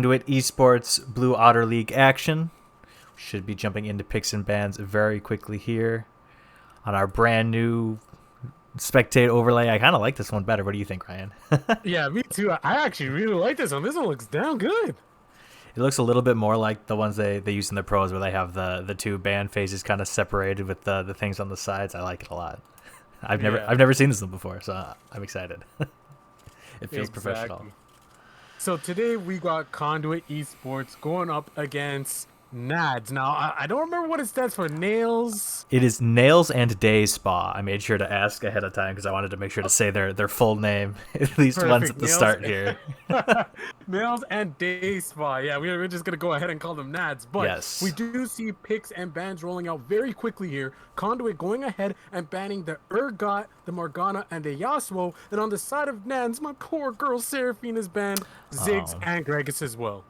Conduit Esports Blue Otter League action. Should be jumping into picks and bans very quickly here on our brand new spectate overlay. I kind of like this one better. What do you think, Ryan? Yeah, me too. I actually really like this one. This one looks damn good. It looks a little bit more like the ones they use in the pros where they have the two band phases kind of separated with the things on the sides. I like it a lot. I've never seen this one before, so I'm excited. It feels professional. So today we got Conduit Esports going up against NADS. Now, I don't remember what it stands for. Nails. It is Nails and Day Spa. I made sure to ask ahead of time because I wanted to make sure to say their full name at least once Perfect. at the start here. Nails and Day Spa. Yeah, we're just going to go ahead and call them NADS. But Yes. we do see picks and bans rolling out very quickly here. Conduit going ahead and banning the Urgot, the Morgana, and the Yasuo. And on the side of NADS, my poor girl Seraphine is banned. Ziggs and Gragas as well.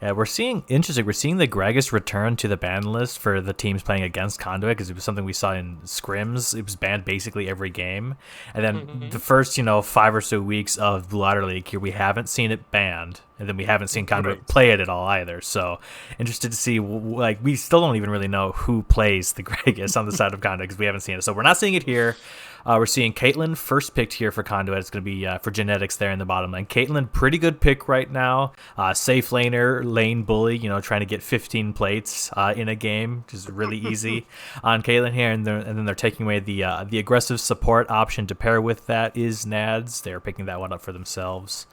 Yeah, we're seeing the Gragas return to the ban list for the teams playing against Conduit because it was something we saw in scrims. It was banned basically every game, and then the first 5 or so weeks of Blue Otter League here, we haven't seen it banned, and then we haven't seen Conduit play it at all either. So interested to see. We still don't even really know who plays the Gragas on the side of Conduit because we haven't seen it. So we're not seeing it here. We're seeing Caitlyn first picked here for Conduit. It's going to be for Genetics there in the bottom lane. Caitlyn, pretty good pick right now. Safe laner, lane bully, trying to get 15 plates in a game, which is really easy on Caitlyn here. And then they're taking away the aggressive support option to pair with that is NADS. They're picking that one up for themselves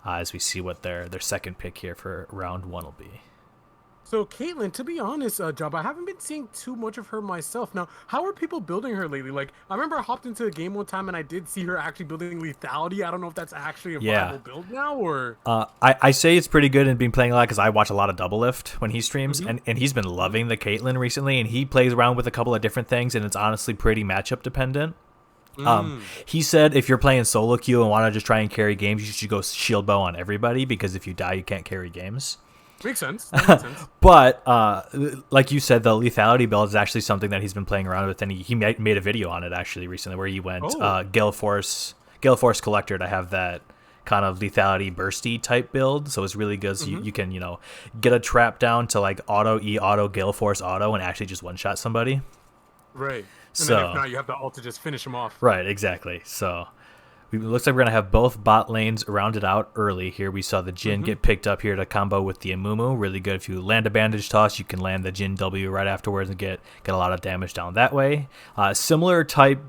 as we see what their second pick here for round one will be. So Caitlyn, to be honest, Job, I haven't been seeing too much of her myself. Now, how are people building her lately? Like, I remember I hopped into the game one time and I did see her actually building lethality. I don't know if that's actually a viable build now or. I say it's pretty good and been playing a lot because I watch a lot of Double Lift when he streams, and he's been loving the Caitlyn recently, and he plays around with a couple of different things, and it's honestly pretty matchup dependent. He said if you're playing solo queue and want to just try and carry games, you should go shield bow on everybody because if you die, you can't carry games. Makes sense. That makes sense. But like you said, the lethality build is actually something that he's been playing around with, and he made a video on it actually recently where he went Gale Force Collector to have that kind of lethality bursty type build. So it's really good. So you can get a trap down to like auto Gale Force auto and actually just one shot somebody. Right. And then if not, you have the ult to just finish him off. Right. Exactly. So. It looks like we're going to have both bot lanes rounded out early here. We saw the Jhin get picked up here to combo with the Amumu. Really good. If you land a bandage toss, you can land the Jhin W right afterwards and get a lot of damage down that way. Similar type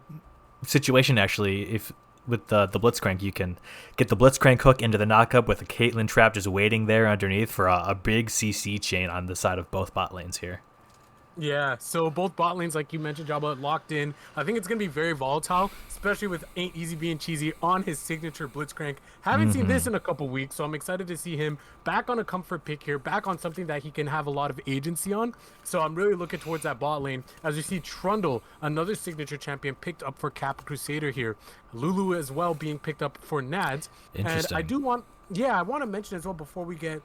situation, actually, if with the Blitzcrank, you can get the Blitzcrank hook into the knockup with a Caitlyn trap just waiting there underneath for a big CC chain on the side of both bot lanes here. Yeah, so both bot lanes, like you mentioned, Jabba, locked in. I think it's going to be very volatile, especially with Ain't Easy being cheesy on his signature Blitzcrank. Haven't seen this in a couple weeks, so I'm excited to see him back on a comfort pick here, back on something that he can have a lot of agency on. So I'm really looking towards that bot lane as we see Trundle, another signature champion, picked up for Cap Crusader here. Lulu as well being picked up for NADS. And I do want... Yeah, I want to mention as well before we get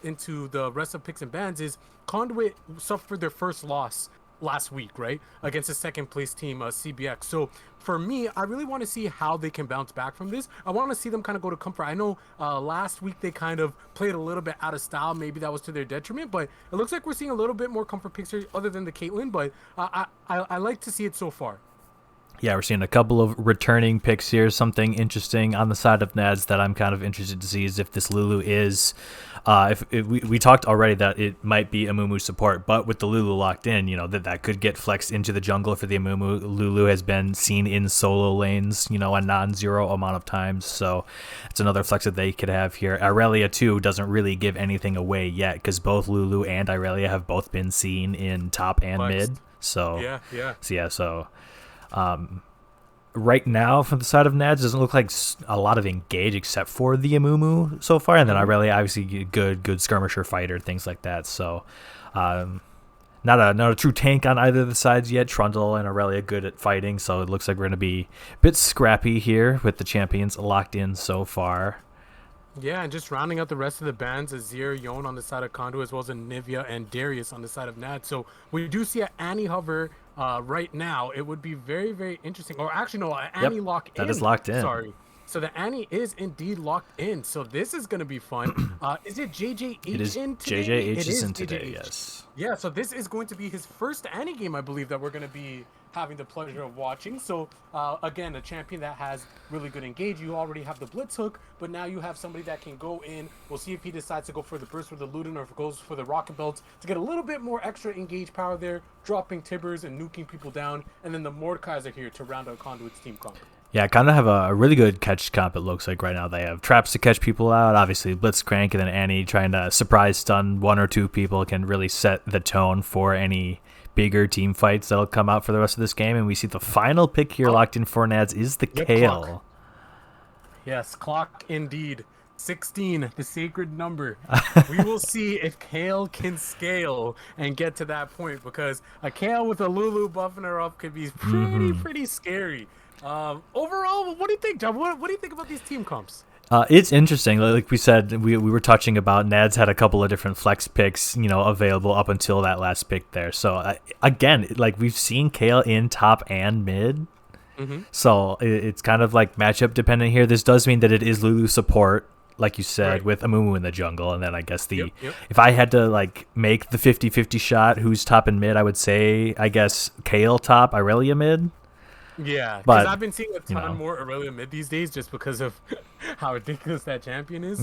into the rest of picks and bans is Conduit suffered their first loss last week, right? Against the second place team, CBX. So for me, I really want to see how they can bounce back from this. I want to see them kind of go to comfort. I know last week they kind of played a little bit out of style. Maybe that was to their detriment, but it looks like we're seeing a little bit more comfort picks here other than the Caitlyn, but I like to see it so far. Yeah, we're seeing a couple of returning picks here. Something interesting on the side of NADS that I'm kind of interested to see is if this Lulu is... we talked already that it might be Amumu support, but with the Lulu locked in, that could get flexed into the jungle for the Amumu. Lulu has been seen in solo lanes, a non-zero amount of times, so it's another flex that they could have here. Irelia, too, doesn't really give anything away yet because both Lulu and Irelia have both been seen in top and Flexed. mid. So, So right now, from the side of NADS, doesn't look like a lot of engage except for the Amumu so far, and then Irelia obviously good skirmisher fighter, things like that. So, not a true tank on either of the sides yet. Trundle and Irelia good at fighting, so it looks like we're going to be a bit scrappy here with the champions locked in so far. Yeah, and just rounding out the rest of the bands, Azir, Yon on the side of Conduit, as well as Nivea and Darius on the side of Nad. So we do see an Annie hover right now. It would be very, very interesting. Or actually, no, Annie lock in. That is locked in. Sorry. So the Annie is indeed locked in. So this is going to be fun. Is it It JJH is in today? JJH It is is in today, JJH. yes. Yeah, so this is going to be his first Annie game, I believe, that we're going to be having the pleasure of watching. So again, a champion that has really good engage. You already have the Blitz hook, but now you have somebody that can go in. We'll see if he decides to go for the burst for the Luden or if it goes for the Rocket Belts to get a little bit more extra engage power there, dropping Tibbers and nuking people down. And then the Mordekaiser here to round out Conduit's team comp. Yeah, kind of have a really good catch comp, it looks like right now. They have traps to catch people out, obviously Blitzcrank, and then Annie trying to surprise stun one or two people can really set the tone for any bigger team fights that'll come out for the rest of this game. And we see the final pick here locked in for NADS is the Yep, Kale. clock. Yes, clock indeed. 16, the sacred number. We will see if Kale can scale and get to that point because a Kale with a Lulu buffing her up could be pretty scary. Overall, what do you think, John? What do you think about these team comps? It's interesting. Like we said, we were touching about NADS had a couple of different flex picks, available up until that last pick there. So again, like we've seen Kale in top and mid. So it's kind of like matchup dependent here. This does mean that it is Lulu support, like you said, Right. with Amumu in the jungle. And then I guess Yep. if I had to like make the 50-50 shot, who's top and mid, I would say, I guess, Kale top, Irelia mid. Yeah, because But, I've been seeing a ton more Aurelia mid these days just because of how ridiculous that champion is.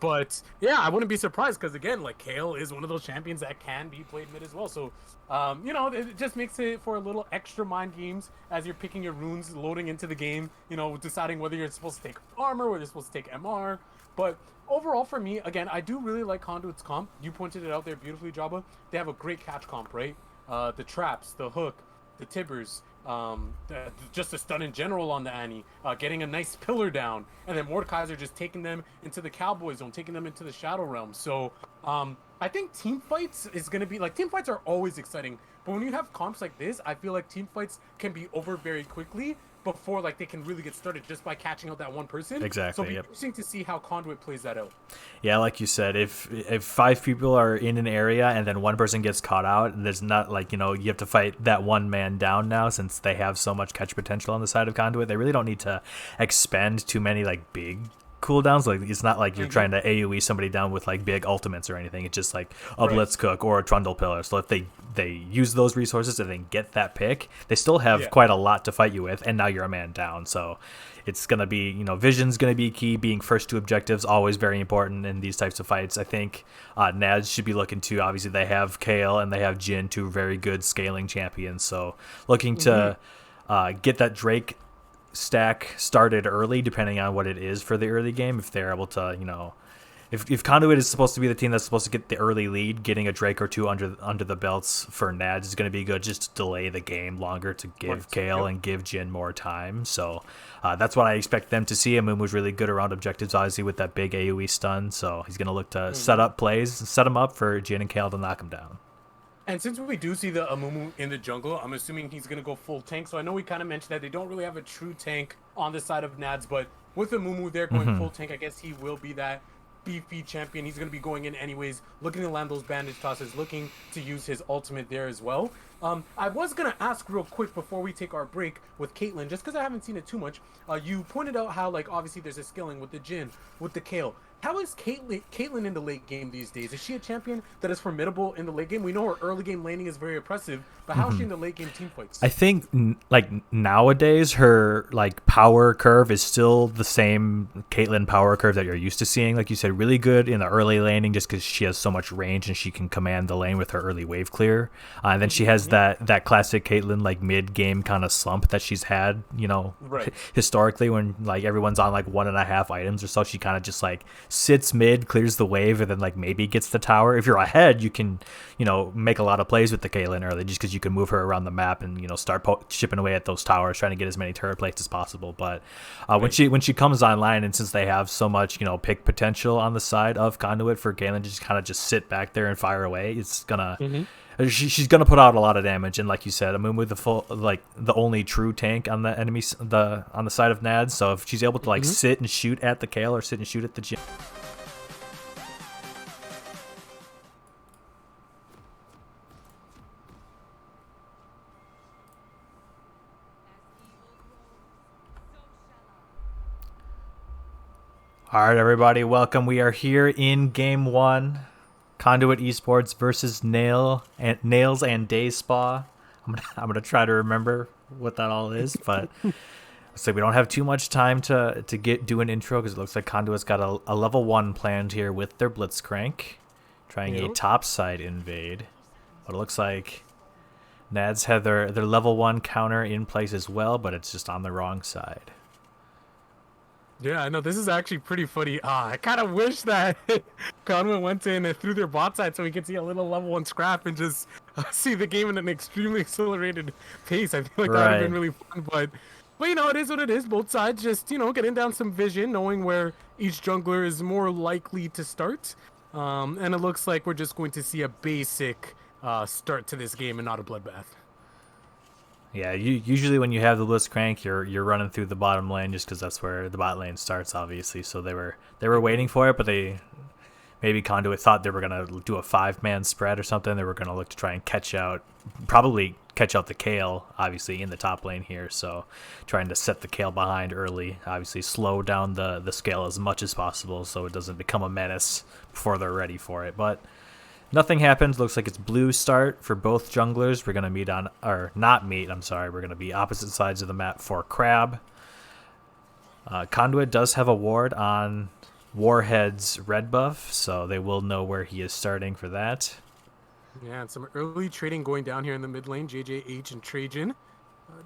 But yeah, I wouldn't be surprised because again, like Kale is one of those champions that can be played mid as well. So, it just makes it for a little extra mind games as you're picking your runes, loading into the game. Deciding whether you're supposed to take armor, whether you're supposed to take MR. But overall, for me, again, I do really like Conduit's comp. You pointed it out there beautifully, Jabba. They have a great catch comp, right? The traps, the hook, the Tibbers, just a stun in general on the Annie, getting a nice pillar down, and then Mordekaiser just taking them into the Cowboy zone, taking them into the Shadow Realm. So I think team fights is going to be like team fights are always exciting, but when you have comps like this, I feel like team fights can be over very quickly before like they can really get started just by catching out that one person. Exactly. So it'll be interesting to see how Conduit plays that out. Yeah, like you said, if 5 people are in an area and then one person gets caught out, and there's not like, you have to fight that one man down now since they have so much catch potential on the side of Conduit. They really don't need to expend too many like big cooldowns. Like it's not like you're trying to AoE somebody down with like big ultimates or anything. It's just like a Blitz Cook or a Trundle Pillar. So if they use those resources and then get that pick, they still have quite a lot to fight you with, and now you're a man down. So it's going to be, vision's going to be key. Being first to objectives, always very important in these types of fights. I think NADS should be looking to, obviously they have Kale and they have Jin, two very good scaling champions. So looking to get that Drake stack started early, depending on what it is for the early game. If they're able to, if Conduit is supposed to be the team that's supposed to get the early lead, getting a Drake or two under the belts for NADS is going to be good, just to delay the game longer to give Kale and give Jin more time. So that's what I expect them to see. Amumu's really good around objectives, obviously, with that big AoE stun. So he's going to look to set up plays, set them up for Jin and Kale to knock him down. And since we do see the Amumu in the jungle, I'm assuming he's going to go full tank. So I know we kind of mentioned that they don't really have a true tank on the side of NADS, but with Amumu there going full tank, I guess he will be that beefy champion. He's going to be going in anyways, looking to land those bandage tosses, looking to use his ultimate there as well. I was going to ask real quick before we take our break with Caitlyn, just because I haven't seen it too much. You pointed out how, like, obviously there's a skilling with the Jin, with the Kale. How is Caitlyn in the late game these days? Is she a champion that is formidable in the late game? We know her early game laning is very impressive, but how is she in the late game team fights? I think like nowadays her like power curve is still the same Caitlyn power curve that you're used to seeing. Like you said, really good in the early laning just because she has so much range and she can command the lane with her early wave clear. And then she has that classic Caitlyn like mid game kind of slump that she's had, historically when like everyone's on like 1.5 items or so. She kind of just like sits mid, clears the wave, and then like maybe gets the tower. If you're ahead, you can make a lot of plays with the Caitlyn early just because you can move her around the map and start chipping away at those towers, trying to get as many turret plates as possible. But when she comes online, and since they have so much pick potential on the side of Conduit for Caitlyn to just kind of just sit back there and fire away, it's gonna she's gonna put out a lot of damage. And like you said, Amumu the only true tank on the enemy on the side of NADS. So if she's able to like sit and shoot at the Kale or sit and shoot at the Jin. All right, everybody, welcome. We are here in Game 1. Conduit Esports versus Nails and Day Spa. I'm gonna try to remember what that all is, but so we don't have too much time to do an intro because it looks like Conduit's got a level 1 planned here with their Blitzcrank, trying a topside invade. But it looks like NADS have their level 1 counter in place as well, but it's just on the wrong side. Yeah, I know. This is actually pretty funny. I kind of wish that Conway went in and threw their bot side so we could see a little level 1 scrap and just see the game in an extremely accelerated pace. I feel like that would have been really fun, but you know, it is what it is. Both sides just, you know, getting down some vision, knowing where each jungler is more likely to start. And it looks like we're just going to see a basic start to this game and not a bloodbath. Yeah, usually when you have the Blitzcrank, you're running through the bottom lane just because that's where the bot lane starts, obviously. So they were waiting for it, but maybe Conduit thought they were gonna do a 5-man spread or something. They were gonna look to try and probably catch out the Kale, obviously in the top lane here. So trying to set the Kale behind early, obviously slow down the scale as much as possible so it doesn't become a menace before they're ready for it. But nothing happens. Looks like it's blue start for both junglers. We're going to we're going to be opposite sides of the map for Crab. Conduit does have a ward on Warhead's red buff, so they will know where he is starting for that. Yeah, and some early trading going down here in the mid lane. JJH and Trajan.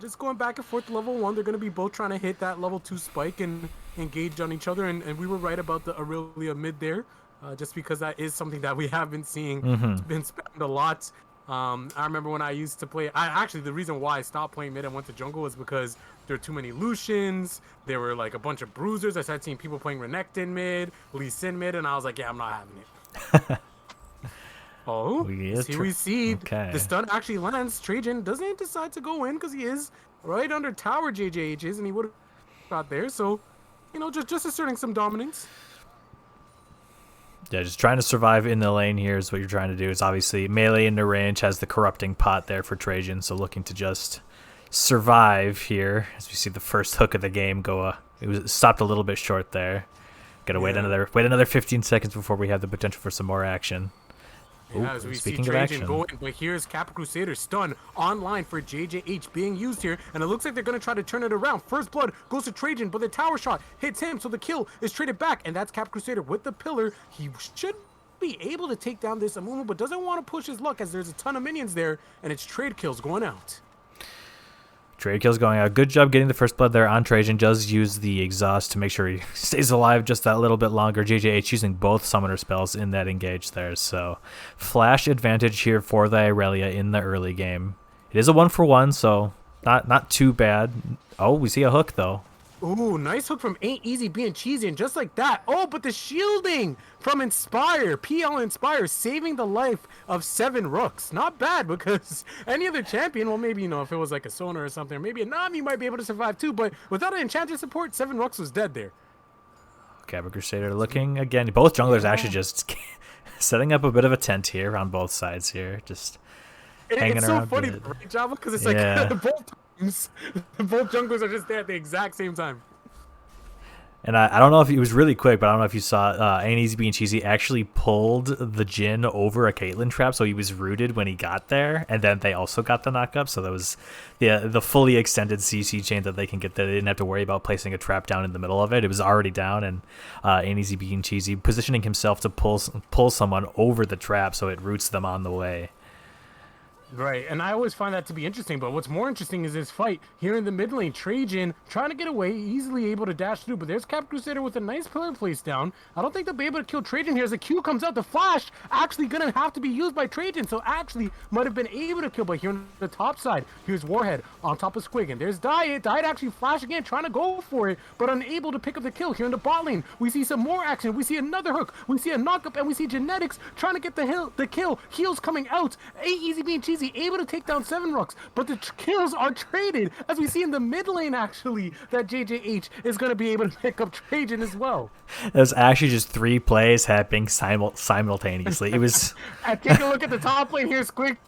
Just going back and forth to level 1. They're going to be both trying to hit that level 2 spike and engage on each other. And we were right about the Aurelia mid there. Just because that is something that we have been seeing. It's been spammed a lot. I remember when I used to play. Actually, the reason why I stopped playing mid and went to jungle was because there were too many Lucians. There were like a bunch of bruisers. I started seeing people playing Renekton mid, Lee Sin mid, and I was like, yeah, I'm not having it. We see the stun actually lands. Trajan doesn't decide to go in because he is right under tower. JJH is, and he would have got there. So, you know, just asserting some dominance. Yeah, just trying to survive in the lane here is what you're trying to do. It's obviously melee into range, has the corrupting pot there for Trajan, so looking to just survive here. As we see the first hook of the game go, it was stopped a little bit short there. Got to wait another 15 seconds before we have the potential for some more action. Yeah, as we see Trajan going, but here's Kappa Crusader stun online for JJH being used here, and it looks like they're going to try to turn it around. First blood goes to Trajan, but the tower shot hits him, so the kill is traded back, and that's Kappa Crusader with the pillar. He should be able to take down this Amumu, but doesn't want to push his luck as there's a ton of minions there, and it's trade kills going out. Trade kills going out. Good job getting the first blood there on Trajan. Does use the exhaust to make sure he stays alive just that little bit longer. JJH using both summoner spells in that engage there. So flash advantage here for the Aurelia in the early game. It is a 1-for-1, so not too bad. Oh, we see a hook though. Ooh, nice hook from Ain't Easy being cheesy, and just like that. Oh, but the shielding from Inspire, PL Inspire, saving the life of 7 Rooks. Not bad, because any other champion, well, maybe, you know, if it was like a Sonar or something, or maybe a Nami might be able to survive too, but without an Enchanter support, 7 Rooks was dead there. Kappa Crusader looking again. Both junglers actually just setting up a bit of a tent here on both sides here, just hanging around. It's so funny, right, Java? Because it's like both junglers are just there at the exact same time. And I don't know if it was really quick, but I don't know if you saw Ain't Easy being cheesy actually pulled the Jhin over a Caitlyn trap, so he was rooted when he got there, and then they also got the knock up, so that was the fully extended CC chain that they can get. That they didn't have to worry about placing a trap down in the middle of it. It was already down, and Ain't Easy being cheesy positioning himself to pull someone over the trap so it roots them on the way. Right, and I always find that to be interesting, but what's more interesting is this fight here in the mid lane. Trajan trying to get away, easily able to dash through, but there's Cap Crusader with a nice pillar placed down. I don't think they'll be able to kill Trajan here as the Q comes out. The flash actually gonna have to be used by Trajan, so actually might have been able to kill, but here on the top side, here's Warhead on top of Squig, and there's Diet actually flashing in, trying to go for it, but unable to pick up the kill. Here in the bot lane, we see some more action, we see another hook, we see a knockup, and we see Genetics trying to get the kill. Heals coming out, Ain't Easy being cheesy, able to take down 7 Rooks, but the kills are traded, as we see in the mid lane actually, that JJH is going to be able to pick up Trajan as well. There's actually just 3 plays happening simultaneously. It was... And take a look at the top lane here, Squig.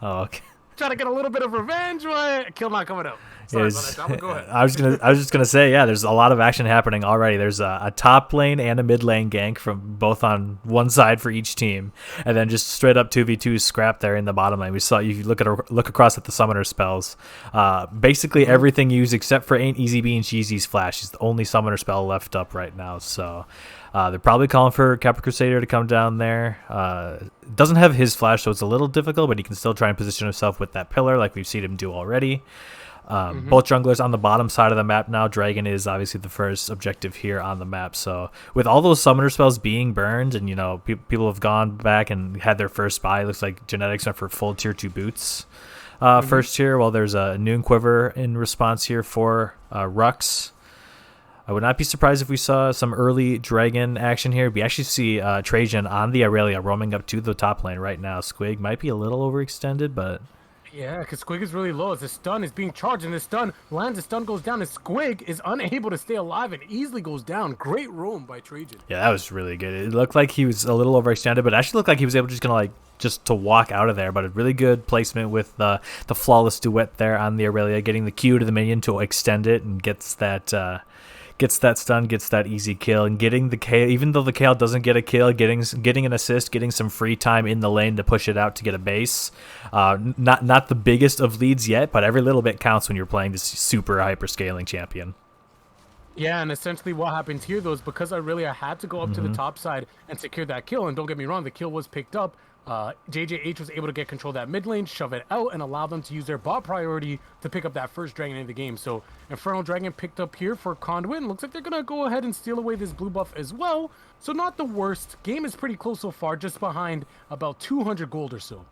Oh, okay. Trying to get a little bit of revenge, but kill not coming out. Sorry about that, Jabba. Go ahead. I was just gonna say, yeah, there's a lot of action happening already. There's a top lane and a mid lane gank from both on one side for each team, and then just straight up 2v2 scrap there in the bottom lane. We saw, you look across at the summoner spells. Basically everything used except for Ain't Easy Being Cheesy's flash is the only summoner spell left up right now. So they're probably calling for Capra Crusader to come down there. Doesn't have his flash, so it's a little difficult, but he can still try and position himself with that pillar like we've seen him do already. Both junglers on the bottom side of the map now. Dragon is obviously the first objective here on the map. So with all those summoner spells being burned, and people have gone back and had their first buy, it looks like Genetics went for full tier 2 boots first tier, while there's a Noon Quiver in response here for Rux. I would not be surprised if we saw some early Dragon action here. We actually see Trajan on the Aurelia roaming up to the top lane right now. Squig might be a little overextended, but... Yeah, because Squig is really low as the stun is being charged, and the stun lands, the stun goes down, and Squig is unable to stay alive and easily goes down. Great roam by Trajan. Yeah, that was really good. It looked like he was a little overextended, but it actually looked like he was able just to walk out of there. But a really good placement with the flawless duet there on the Aurelia, getting the Q to the minion to extend it, and gets that stun, gets that easy kill, and getting the Kale, even though the Kale doesn't get a kill, getting an assist, getting some free time in the lane to push it out to get a base. Not the biggest of leads yet, but every little bit counts when you're playing this super hyper scaling champion. Yeah, and essentially what happens here, though, is because Aurelia had to go up to the top side and secure that kill, and don't get me wrong, the kill was picked up. JJH was able to get control of that mid lane, shove it out, and allow them to use their bot priority to pick up that first dragon in the game. So Infernal Dragon picked up here for Conduit, and looks like they're going to go ahead and steal away this blue buff as well. So not the worst. Game is pretty close so far, just behind about 200 gold or so.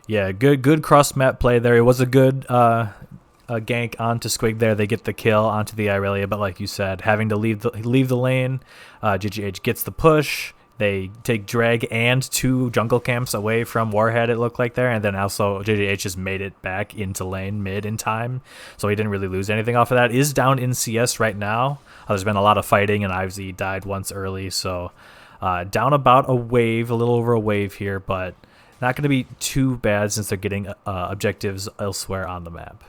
Yeah, good cross-map play there. It was a good gank onto Squig there. They get the kill onto the Aurelia, but like you said, having to leave the lane, JGH gets the push. They take Drag and 2 jungle camps away from Warhead, it looked like there, and then also JJH just made it back into lane mid in time, so he didn't really lose anything off of that. Is down in CS right now. There's been a lot of fighting, and Ivesy died once early, so down about a wave, a little over a wave here, but not going to be too bad since they're getting objectives elsewhere on the map.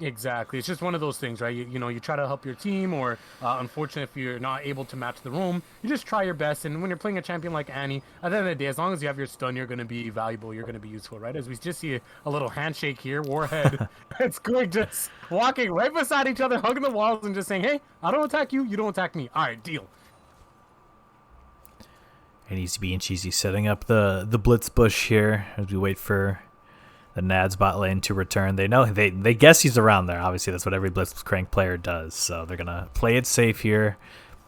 Exactly. It's just one of those things, right? You try to help your team, or unfortunately, if you're not able to match the roam, you just try your best. And when you're playing a champion like Annie, at the end of the day, as long as you have your stun, you're going to be valuable. You're going to be useful, right? As we just see a little handshake here, Warhead and Squig just walking right beside each other, hugging the walls, and just saying, "Hey, I don't attack you. You don't attack me. All right, deal." And he's being cheesy, setting up the blitz bush here as we wait for the NADS bot lane to return. They know they guess he's around there. Obviously, that's what every Blitzcrank player does. So they're gonna play it safe here,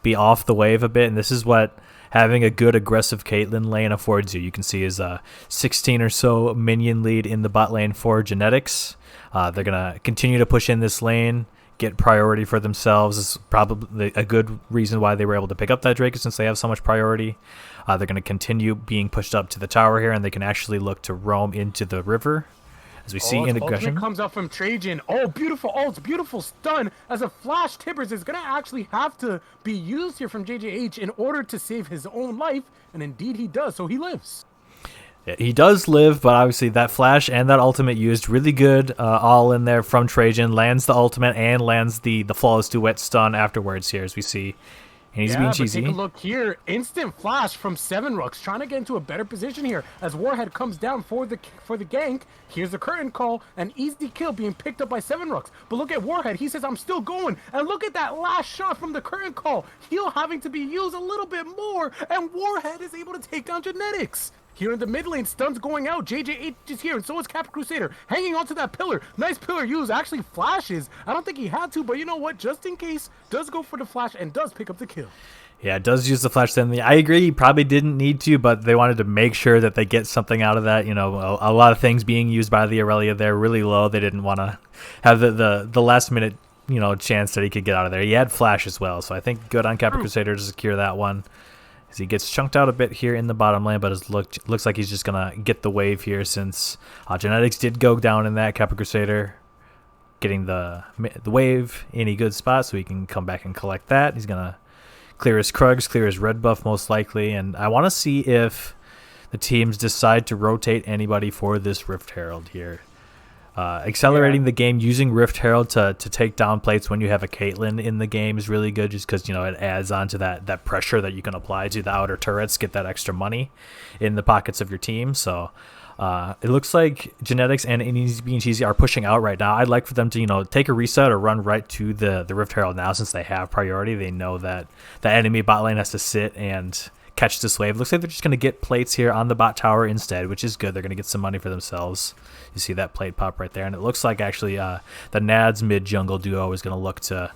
be off the wave a bit, and this is what having a good aggressive Caitlyn lane affords you. You can see his 16 or so minion lead in the bot lane for Genetics. They're gonna continue to push in this lane, get priority for themselves. Is probably a good reason why they were able to pick up that Drake, since they have so much priority. They're going to continue being pushed up to the tower here, and they can actually look to roam into the river. As we see in aggression, comes up from Trajan. Oh, beautiful ult, beautiful stun. As a flash tippers is going to actually have to be used here from JJH in order to save his own life, and indeed he does. So he lives. Yeah, he does live, but obviously that flash and that ultimate used really good, all in there from Trajan. Lands the ultimate and lands the flawless duet stun afterwards here, as we see. And he's being cheesy. Take a look here. Instant flash from 7Rux, trying to get into a better position here as Warhead comes down for the gank. Here's the curtain call, an easy kill being picked up by 7Rux. But look at Warhead. He says, "I'm still going." And look at that last shot from the curtain call. Heal having to be used a little bit more, and Warhead is able to take down Genetics. Here in the mid lane, stun's going out. JJH is here, and so is Capra Crusader. Hanging onto that pillar. Nice pillar use. Actually flashes. I don't think he had to, but you know what? Just in case, does go for the flash and does pick up the kill. Yeah, it does use the flash then. I agree, he probably didn't need to, but they wanted to make sure that they get something out of that. A lot of things being used by the Aurelia there really low. They didn't want to have the last minute, chance that he could get out of there. He had flash as well, so I think good on Capra Crusader to secure that one. As he gets chunked out a bit here in the bottom lane, but it looks like he's just going to get the wave here, since Genetics did go down in that. Capra Crusader getting the wave in a good spot, so he can come back and collect that. He's going to clear his Krugs, clear his red buff most likely, and I want to see if the teams decide to rotate anybody for this Rift Herald here. Accelerating the game, using Rift Herald to take down plates when you have a Caitlyn in the game is really good, just because, it adds on to that pressure that you can apply to the outer turrets, get that extra money in the pockets of your team. So it looks like Genetics and Easy Being Cheesy are pushing out right now. I'd like for them to, take a reset or run right to the Rift Herald now, since they have priority. They know that the enemy bot lane has to sit and catch this wave. Looks like they're just going to get plates here on the bot tower instead, which is good. They're going to get some money for themselves. You see that plate pop right there, and it looks like actually the NADS mid jungle duo is going to look to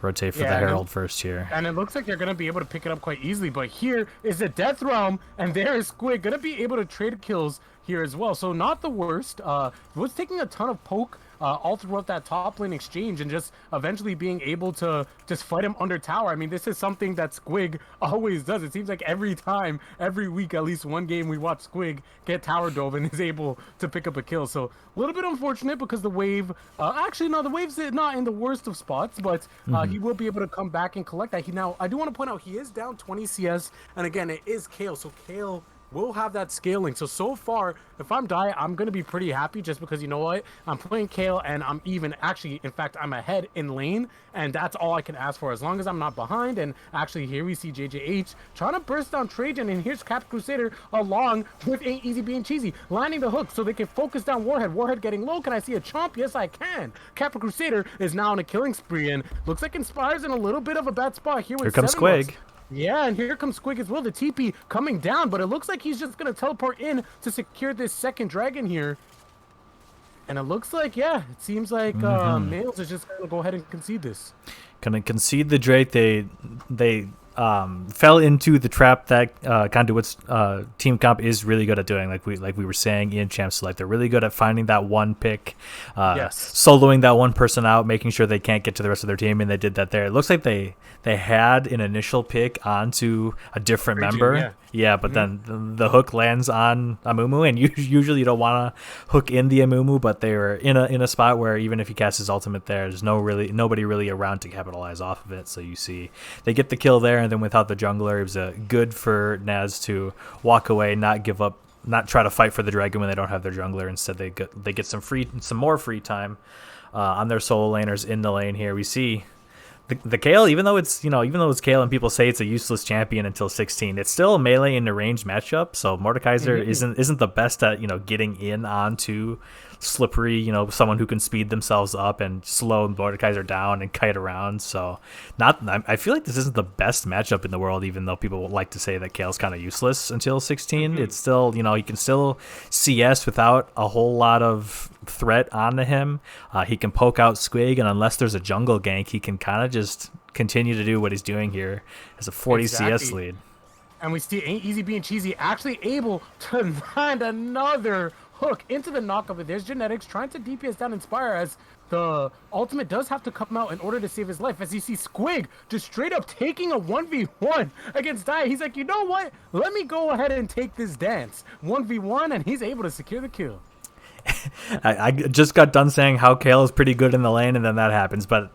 rotate for the Herald first here. And it looks like they're going to be able to pick it up quite easily, but here is the Death Realm, and there is Squig going to be able to trade kills here as well. So not the worst. Was taking a ton of poke all throughout that top lane exchange, and just eventually being able to just fight him under tower. I mean, this is something that Squig always does. It seems like every time, every week, at least one game, we watch Squig get tower dove and is able to pick up a kill. So a little bit unfortunate, because the wave, actually, no, the wave's not in the worst of spots, but he will be able to come back and collect that. Now, I do want to point out, he is down 20 CS, and again, it is Kale, so Kale will have that scaling. So far, if I'm Dai, I'm going to be pretty happy, just because, you know what? I'm playing Kale, and I'm even, actually, in fact, I'm ahead in lane, and that's all I can ask for, as long as I'm not behind. And actually, here we see JJH trying to burst down Trajan, and here's Cap Crusader along with Ain't Easy Being Cheesy, lining the hook so they can focus down Warhead. Warhead getting low. Can I see a chomp? Yes, I can. Cap Crusader is now on a killing spree, and looks like Inspire's in a little bit of a bad spot here with Here comes Squig. Yeah, and here comes Squig as well. The TP coming down, but it looks like he's just going to teleport in to secure this second dragon here. And it looks like, it seems like Males is just going to go ahead and concede this. Gonna concede the Drake. They fell into the trap that Conduit's team comp is really good at doing, like we were saying in Champs Select. They're really good at finding that one pick, soloing that one person out, making sure they can't get to the rest of their team, and they did that there. It looks like they had an initial pick onto a different member. But then the hook lands on Amumu, and usually you don't want to hook in the Amumu, but they were in a spot where even if he casts his ultimate there's nobody really around to capitalize off of it. So you see they get the kill there, and then without the jungler, it was good for Naz to walk away, not give up, not try to fight for the dragon when they don't have their jungler. Instead, they get some more free time on their solo laners in the lane here. We see the Kayle, even though it's Kayle and people say it's a useless champion until 16, it's still a melee in a ranged matchup. So Mordekaiser isn't the best at getting in onto slippery, someone who can speed themselves up and slow Mordekaiser down and kite around. So I feel like this isn't the best matchup in the world, even though people would like to say that Kale's kind of useless until 16. It's still, he can still CS without a whole lot of threat onto him. He can poke out Squig, and unless there's a jungle gank, he can kind of just continue to do what he's doing here as a 40 CS lead. And we see Ain't Easy Being Cheesy actually able to find another hook into the knockup. There's Genetics trying to DPS down Inspire, as the ultimate does have to come out in order to save his life, as you see Squig just straight up taking a 1v1 against Dia. He's like, you know what? Let me go ahead and take this dance. 1v1, and he's able to secure the kill. I just got done saying how Kale is pretty good in the lane, and then that happens. But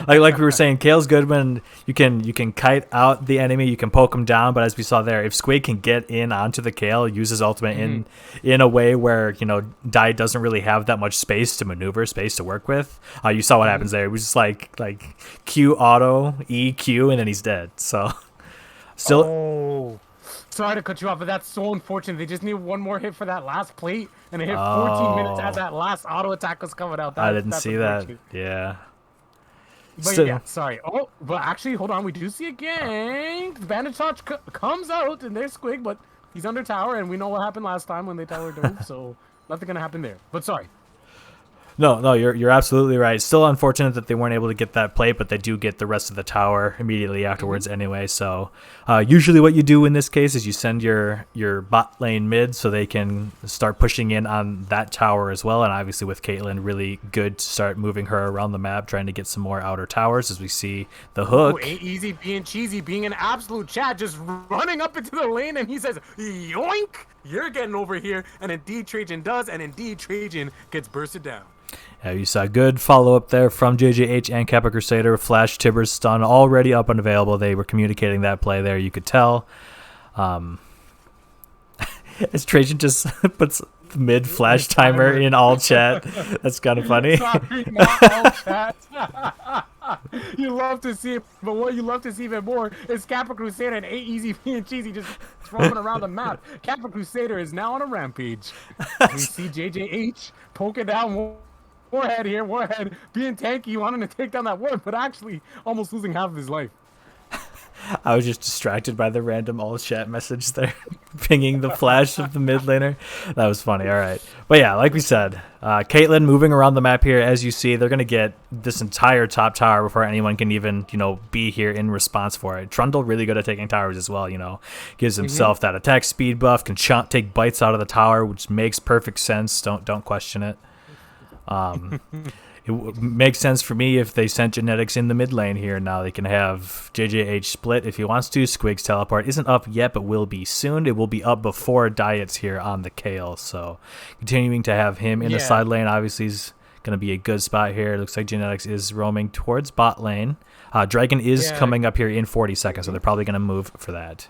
like we were saying, Kale's good when you can kite out the enemy, you can poke him down. But as we saw there, if Squig can get in onto the Kale, use his ultimate in a way where Dai doesn't really have that much space to work with, you saw what happens there. It was just like Q auto E Q, and then he's dead. So still. Sorry to cut you off, but that's so unfortunate. They just need one more hit for that last plate, and it hit 14 minutes as that last auto attack was coming out. I didn't see that. Yeah. But sorry. Oh, but actually, hold on. We do see a gank. The bandage touch comes out, and there's Squig, but he's under tower, and we know what happened last time when they tower dove, so nothing gonna happen there. But sorry. No, you're absolutely right. It's still unfortunate that they weren't able to get that plate, but they do get the rest of the tower immediately afterwards anyway. So usually what you do in this case is you send your bot lane mid so they can start pushing in on that tower as well. And obviously with Caitlyn, really good to start moving her around the map, trying to get some more outer towers as we see the hook. Oh, Ain't Easy Being Cheesy being an absolute chat, just running up into the lane, and he says, yoink, you're getting over here. And indeed Trajan does, and indeed Trajan gets bursted down. Yeah, you saw good follow-up there from JJH and Kappa Crusader. Flash, Tibbers, stun already up and available. They were communicating that play there, you could tell. As Trajan just puts mid flash timer in all chat. That's kind of funny. Sorry, not all chat. You love to see it, but what you love to see even more is Kappa Crusader and 8 Easy being cheesy just roaming around the map. Kappa Crusader is now on a rampage. We see JJH poking down Warhead here. Warhead being tanky, wanting to take down that ward, but actually almost losing half of his life. I was just distracted by the random all chat message there, pinging the flash of the mid laner. That was funny. All right. But yeah, like we said, Caitlyn moving around the map here. As you see, they're going to get this entire top tower before anyone can even, be here in response for it. Trundle really good at taking towers as well, gives himself that attack speed buff, can take bites out of the tower, which makes perfect sense. Don't question it. It makes sense for me if they sent Genetics in the mid lane here. Now they can have JJH split if he wants to. Squig's teleport isn't up yet, but will be soon. It will be up before Diet's here on the Kale. So continuing to have him in the side lane obviously is going to be a good spot here. It looks like Genetics is roaming towards bot lane. Dragon is coming up here in 40 seconds, so they're probably going to move for that.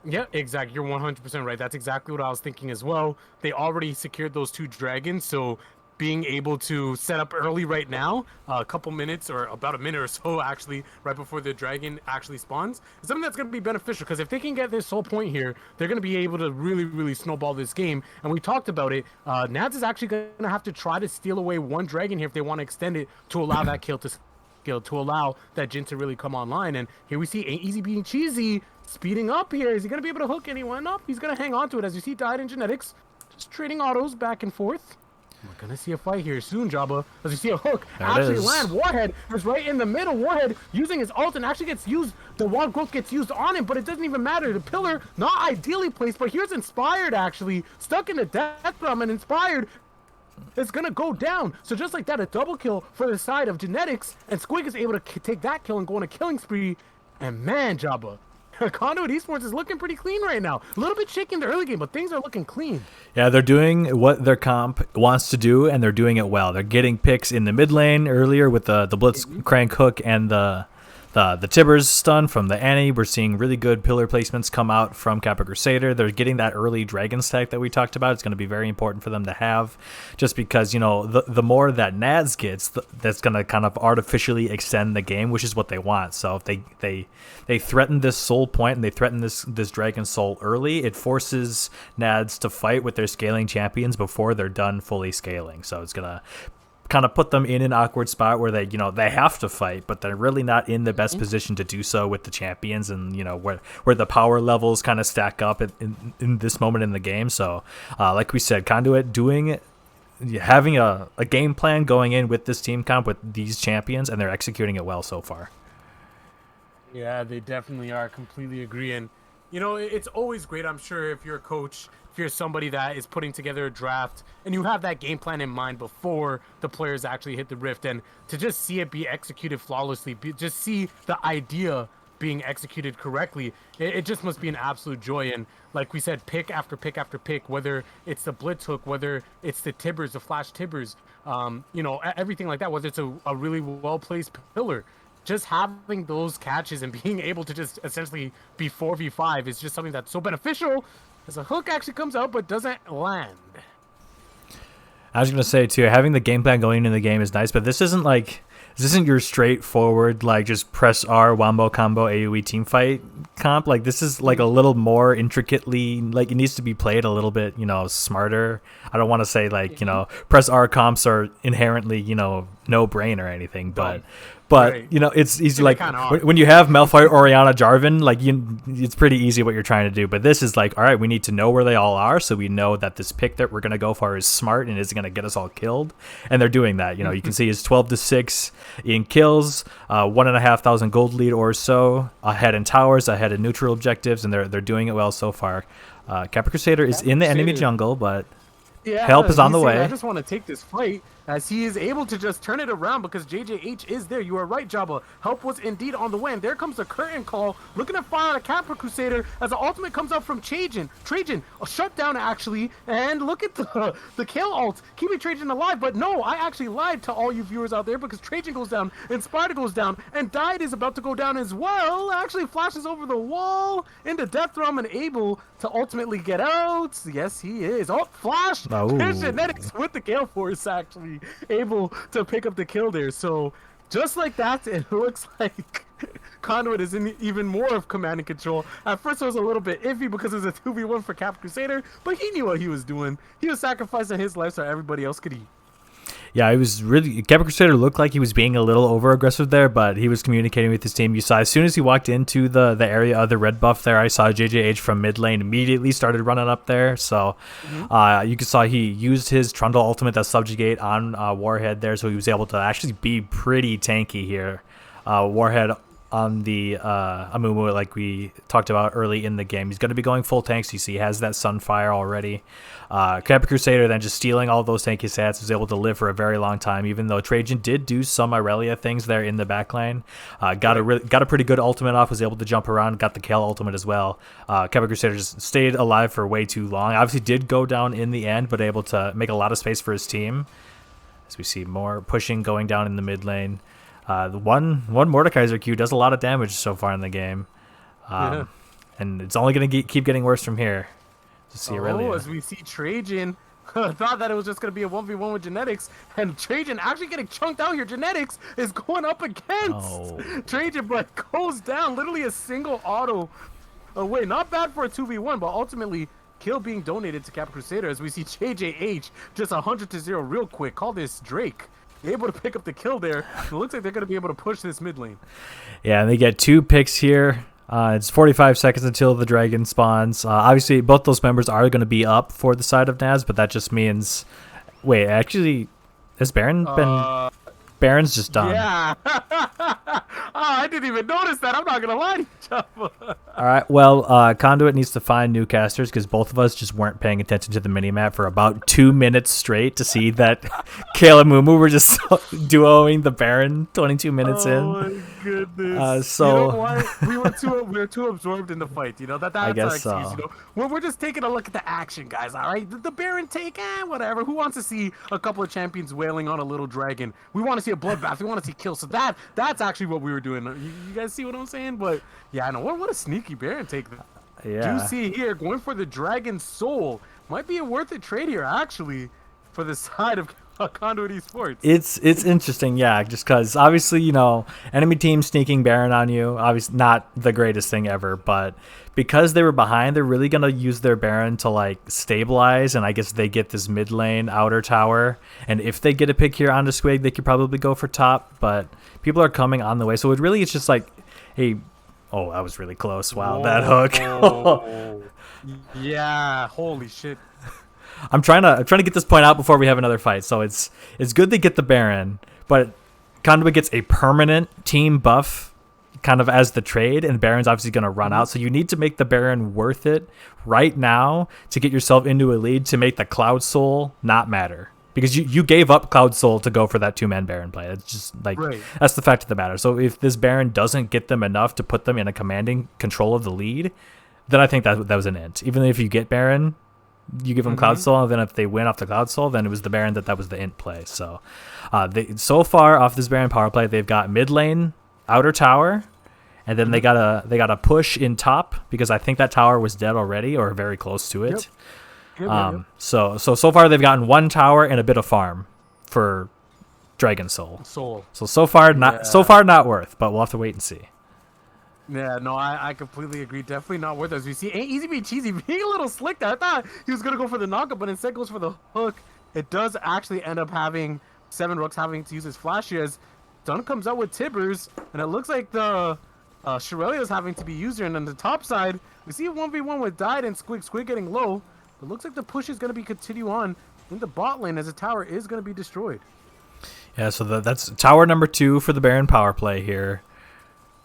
Yeah, exactly. You're 100% right. That's exactly what I was thinking as well. They already secured those 2 dragons, so being able to set up early right now, a couple minutes or about a minute or so actually, right before the dragon actually spawns, is something that's going to be beneficial, because if they can get this whole point here, they're going to be able to really, really snowball this game. And we talked about it. NADS is actually going to have to try to steal away 1 dragon here if they want to extend it to allow that kill to allow that Jhin to really come online. And here we see Ain't Easy being cheesy, speeding up here. Is he going to be able to hook anyone up? He's going to hang on to it. As you see, Died in Genetics, just trading autos back and forth. We're gonna see a fight here soon, Jabba. As you see a hook actually land. Warhead is right in the middle. Warhead using his ult and actually gets used. The wall growth gets used on him, but it doesn't even matter. The pillar not ideally placed, but here's Inspired actually stuck in the death drum, and Inspired is gonna go down. So just like that, a double kill for the side of Genetics, and Squig is able to take that kill and go on a killing spree. And man, Jabba, Conduit Esports is looking pretty clean right now. A little bit shaky in the early game, but things are looking clean. Yeah, they're doing what their comp wants to do, and they're doing it well. They're getting picks in the mid lane earlier with the Blitz Crank hook and the Tibbers stun from the Annie. We're seeing really good pillar placements come out from Kappa Crusader. They're getting that early dragon stack that we talked about. It's going to be very important for them to have, just because, the more that NADS gets, that's going to kind of artificially extend the game, which is what they want. So if they threaten this soul point and they threaten this dragon soul early, it forces NADS to fight with their scaling champions before they're done fully scaling. So it's going to kind of put them in an awkward spot where they have to fight, but they're really not in the best position to do so with the champions, and where the power levels kind of stack up in this moment in the game. So like we said, Conduit having a game plan going in with this team comp with these champions, and they're executing it well so far. Yeah, they definitely are. Completely agree. And it's always great, I'm sure, if you're a coach, if you're somebody that is putting together a draft and you have that game plan in mind before the players actually hit the rift, and to just see it be executed flawlessly, just see the idea being executed correctly, it just must be an absolute joy. And like we said, pick after pick after pick, whether it's the blitz hook, whether it's the Tibbers, the flash Tibbers, everything like that, whether it's a really well-placed pillar, just having those catches and being able to just essentially be 4v5 is just something that's so beneficial, as a hook actually comes out but doesn't land. I was going to say, too, having the game plan going into the game is nice, but this isn't your straightforward, just press R, wombo combo, AoE team fight comp. This is a little more intricately, it needs to be played a little bit, smarter. I don't want to say press R comps are inherently, no brain or anything, but right. It's easy. When you have Malphite, Orianna, Jarvan, it's pretty easy what you're trying to do. But this is all right, we need to know where they all are, so we know that this pick that we're going to go for is smart and is going to get us all killed. And they're doing that. You can see it's 12-6 in kills, 1,500 gold lead or so, ahead in towers, ahead in neutral objectives, and they're doing it well so far. Kappa Crusader is in the enemy jungle, but help is on the way. I just want to take this fight. as he is able to just turn it around because JJH is there. You are right, Jabba. Help was indeed on the way. And there comes the curtain call, looking to fire at a Capra Crusader as the ultimate comes out from Trajan. Trajan, a shutdown actually. And look at the kill ult, keeping Trajan alive. But no, I actually lied to all you viewers out there because Trajan goes down, and Spider goes down, and Died is about to go down as well. Actually flashes over the wall into Death Realm and able to ultimately get out. Yes, he is. Oh, flash! Genetics with the Gale Force actually able to pick up the kill there. So just like that, it looks like Conduit is in even more of command and control. At first it was a little bit iffy because it was a 2v1 for Cap Crusader, but he knew what he was doing. He was sacrificing his life so everybody else could eat. Yeah, it was really... Capra Crusader looked like he was being a little over-aggressive there, but he was communicating with his team. You saw as soon as he walked into the area of the red buff there, I saw JJH from mid lane immediately started running up there. So you saw he used his Trundle ultimate, that Subjugate, on Warhead there, so he was able to actually be pretty tanky here. Warhead on the Amumu, like we talked about early in the game. He's going to be going full tanks. You see he has that Sunfire already. Capra Crusader then just stealing all those tanky stats, was able to live for a very long time, even though Trajan did do some Irelia things there in the backline. Got a pretty good ultimate off, was able to jump around, got the Kale ultimate as well. Capra Crusader just stayed alive for way too long. Obviously did go down in the end, but able to make a lot of space for his team. As we see more pushing going down in the mid lane. The one Mordekaiser Q does a lot of damage so far in the game. And it's only going to keep getting worse from here. As we see Trajan thought that it was just going to be a 1v1 with Genetics, and Trajan actually getting chunked out here. Genetics is going up against Trajan, but goes down. Literally a single auto away. Not bad for a 2v1, but ultimately kill being donated to Cap Crusader as we see JJH just 100-0 real quick. Call this Drake. Able to pick up the kill there. It looks like they're going to be able to push this mid lane. Yeah, and they get 2 picks here. It's 45 seconds until the dragon spawns. Obviously, both those members are going to be up for the side of NADS, but that just means... Wait, actually, has Baron been... Baron's just done. Yeah. I didn't even notice that. I'm not going to lie to you, Jabba. All right, well, Conduit needs to find new casters because both of us just weren't paying attention to the minimap for about 2 minutes straight to see that Kale and Mumu were just duoing the Baron 22 minutes in. Oh, my goodness. So you know what? We were too absorbed in the fight. You know, that's I guess our excuse. So. You know, we're just taking a look at the action, guys. All right, the Baron take, whatever. Who wants to see a couple of champions wailing on a little dragon? We want to see a bloodbath. We want to see kills. So that's actually what we were doing. You guys see what I'm saying? But yeah, I know what a sneaky Baron take. Yeah. Juicy here, going for the Dragon Soul. Might be a worth it trade here, actually, for the side of Conduit Esports. It's interesting, yeah, just because obviously, you know, enemy team sneaking Baron on you, obviously not the greatest thing ever, but because they were behind, they're really going to use their Baron to, like, stabilize, and I guess they get this mid lane outer tower, and if they get a pick here onto Squig, they could probably go for top, but people are coming on the way, so it's just like, hey, oh, that was really close. Wow, that hook. Yeah, holy shit. I'm trying to get this point out before we have another fight. So it's good they get the Baron, but Conduit gets a permanent team buff kind of as the trade, and Baron's obviously going to run out. So you need to make the Baron worth it right now to get yourself into a lead to make the Cloud Soul not matter. Because you gave up Cloud Soul to go for that 2-man Baron play. It's just like, That's the fact of the matter. So if this Baron doesn't get them enough to put them in a commanding control of the lead, then I think that was an int. Even if you get Baron, you give them Cloud Soul, and then if they win off the Cloud Soul, then it was the Baron that was the int play. So so far off this Baron power play, they've got mid lane, outer tower, and then they got a push in top because I think that tower was dead already or very close to it. Yep. So far they've gotten 1 tower and a bit of farm for Dragon Soul. So far not worth, but we'll have to wait and see. Yeah, no, I completely agree. Definitely not worth it. As we see, Easy Being Cheesy being a little slick there. I thought he was going to go for the knockup, but instead goes for the hook. It does actually end up having 7 Rooks having to use his flash here as Dun comes out with Tibbers, and it looks like the Shirelli is having to be used here. And on the top side, we see a 1v1 with Died and Squig getting low. It looks like the push is going to be continue on in the bot lane as the tower is going to be destroyed. Yeah, so that's tower number 2 for the Baron power play here.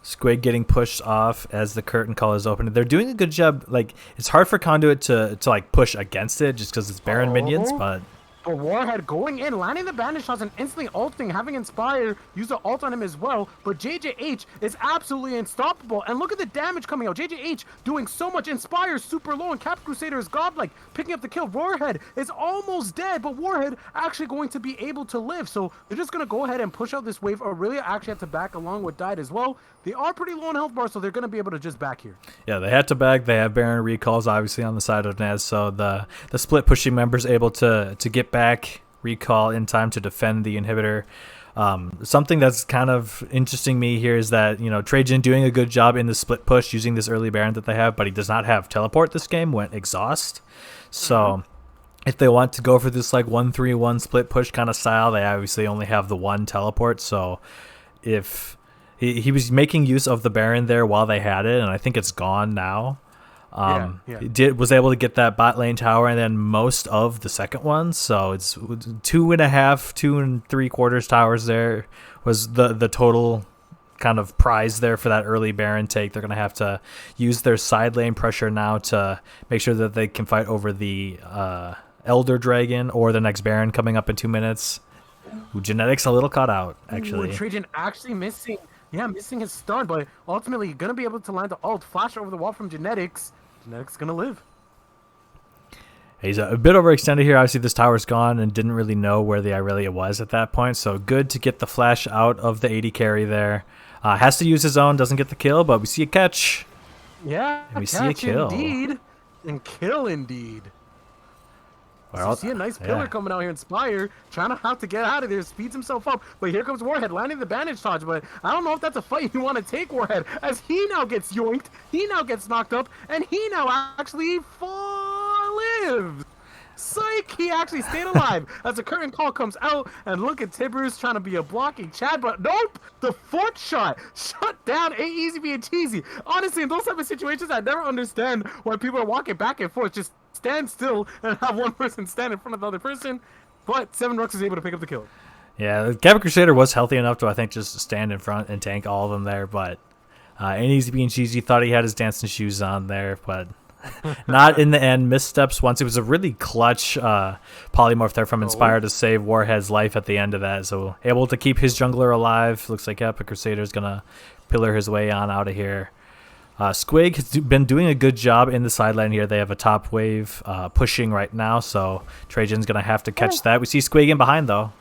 Squig getting pushed off as the curtain call is open. They're doing a good job. Like, it's hard for Conduit to like push against it just because it's Baron minions, but But Warhead going in, landing the bandage shots and instantly ulting, having Inspire use the ult on him as well. But JJH is absolutely unstoppable. And look at the damage coming out. JJH doing so much. Inspire super low, and Cap Crusader is godlike, picking up the kill. Warhead is almost dead, but Warhead actually going to be able to live. So they're just going to go ahead and push out this wave. Aurelia actually had to back along with Died as well. They are pretty low on health bar, so they're going to be able to just back here. Yeah, they had to back. They have Baron recalls, obviously, on the side of NADS, so the split pushing members able to get back recall in time to defend the inhibitor. Something that's kind of interesting me here is that, you know, Trajan doing a good job in the split push using this early Baron that they have, but he does not have teleport this game, went exhaust. So if they want to go for this like 1-3-1 split push kind of style, they obviously only have the one teleport. So if he was making use of the Baron there while they had it, and I think it's gone now. He was able to get that bot lane tower and then most of the second one. So it's 2.5, 2 3/4 towers there was the total kind of prize there for that early Baron take. They're going to have to use their side lane pressure now to make sure that they can fight over the Elder Dragon or the next Baron coming up in 2 minutes. Ooh, Genetics a little caught out, actually. Trajan actually missing his stun, but ultimately going to be able to land the ult. Flash over the wall from Genetics. Genetics going to live. He's a bit overextended here. Obviously, this tower's gone and didn't really know where the Irelia was at that point. So good to get the flash out of the AD carry there. Has to use his own, doesn't get the kill, but we see a catch. Yeah, and we see a kill. Indeed. And kill indeed. So you see a nice pillar coming out here, Inspire, trying to have to get out of there, speeds himself up. But here comes Warhead, landing the bandage dodge. But I don't know if that's a fight you want to take, Warhead, as he now gets yoinked, he now gets knocked up, and he now actually lives. Psych, he actually stayed alive as the curtain call comes out, and look at Tibbers trying to be a blocking Chad, but nope, the fourth shot shut down Ain't Easy being cheesy. Honestly, in those type of situations, I never understand why people are walking back and forth. Just stand still and have one person stand in front of the other person, but 7Rux is able to pick up the kill. Yeah, Gavin Crusader was healthy enough to, I think, just stand in front and tank all of them there, but Ain't Easy being cheesy thought he had his dancing shoes on there, but not in the end. Missteps once. It was a really clutch polymorph there from Inspire to save Warhead's life at the end of that. So able to keep his jungler alive. Looks like Epic Crusader's going to pillar his way on out of here. Squig has been doing a good job in the sideline here. They have a top wave pushing right now, so Trajan's going to have to catch that. We see Squig in behind, though.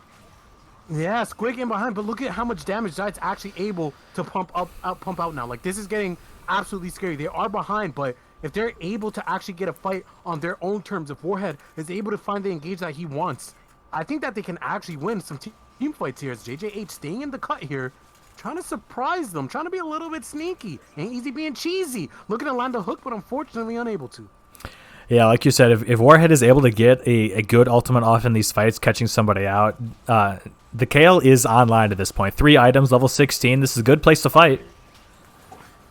Yeah, Squig in behind, but look at how much damage Zed's actually able to pump out now. Like, this is getting absolutely scary. They are behind, but if they're able to actually get a fight on their own terms, if Warhead is able to find the engage that he wants, I think that they can actually win some team fights here. As JJH staying in the cut here, trying to surprise them, trying to be a little bit sneaky. Ain't Easy being cheesy, looking to land a hook, but unfortunately unable to. Yeah, like you said, if Warhead is able to get a good ultimate off in these fights, catching somebody out, the Kale is online at this point. 3 items, level 16. This is a good place to fight.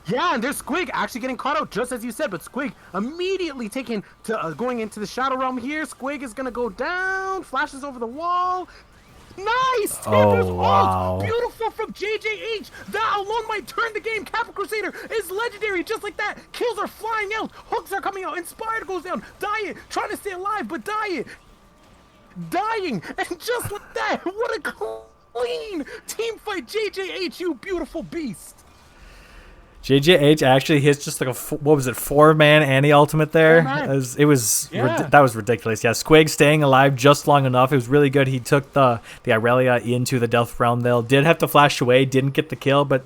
Yeah, and there's Squig actually getting caught out, just as you said, but Squig immediately taken to going into the Shadow Realm here. Squig is going to go down, flashes over the wall. Nice! Tibbers ult! Beautiful from JJH. That alone might turn the game. Kappa Crusader is legendary, just like that. Kills are flying out. Hooks are coming out. Inspired goes down. Diet trying to stay alive, but Diet dying. And just like that, what a clean team fight, JJH, you beautiful beast. JJH actually hits just like a 4-man anti-ultimate there. That was ridiculous. Yeah, Squig staying alive just long enough. It was really good. He took the Irelia into the Death Realm there. Did have to flash away, didn't get the kill, but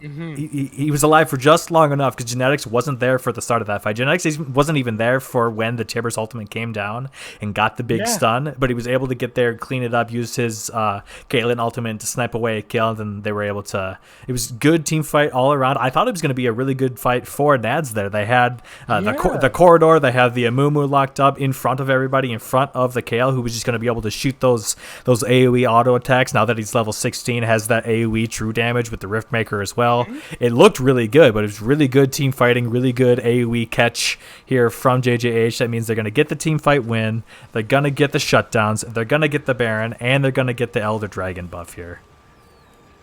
he was alive for just long enough because Genetics wasn't there for the start of that fight. Genetics wasn't even there for when the Tibbers ultimate came down and got the big stun, but he was able to get there, clean it up, used his Caitlyn ultimate to snipe away a kill, and then they were able to. It was good team fight all around. I thought it was going to be a really good fight for NADS there. They had the corridor, they had the Amumu locked up in front of everybody, in front of the Kale, who was just going to be able to shoot those AoE auto attacks. Now that he's level 16, has that AoE true damage with the Riftmaker as well. It looked really good, but it was really good team fighting, really good AoE catch here from JJH. That means they're going to get the team fight win, they're going to get the shutdowns, they're going to get the Baron, and they're going to get the Elder Dragon buff here.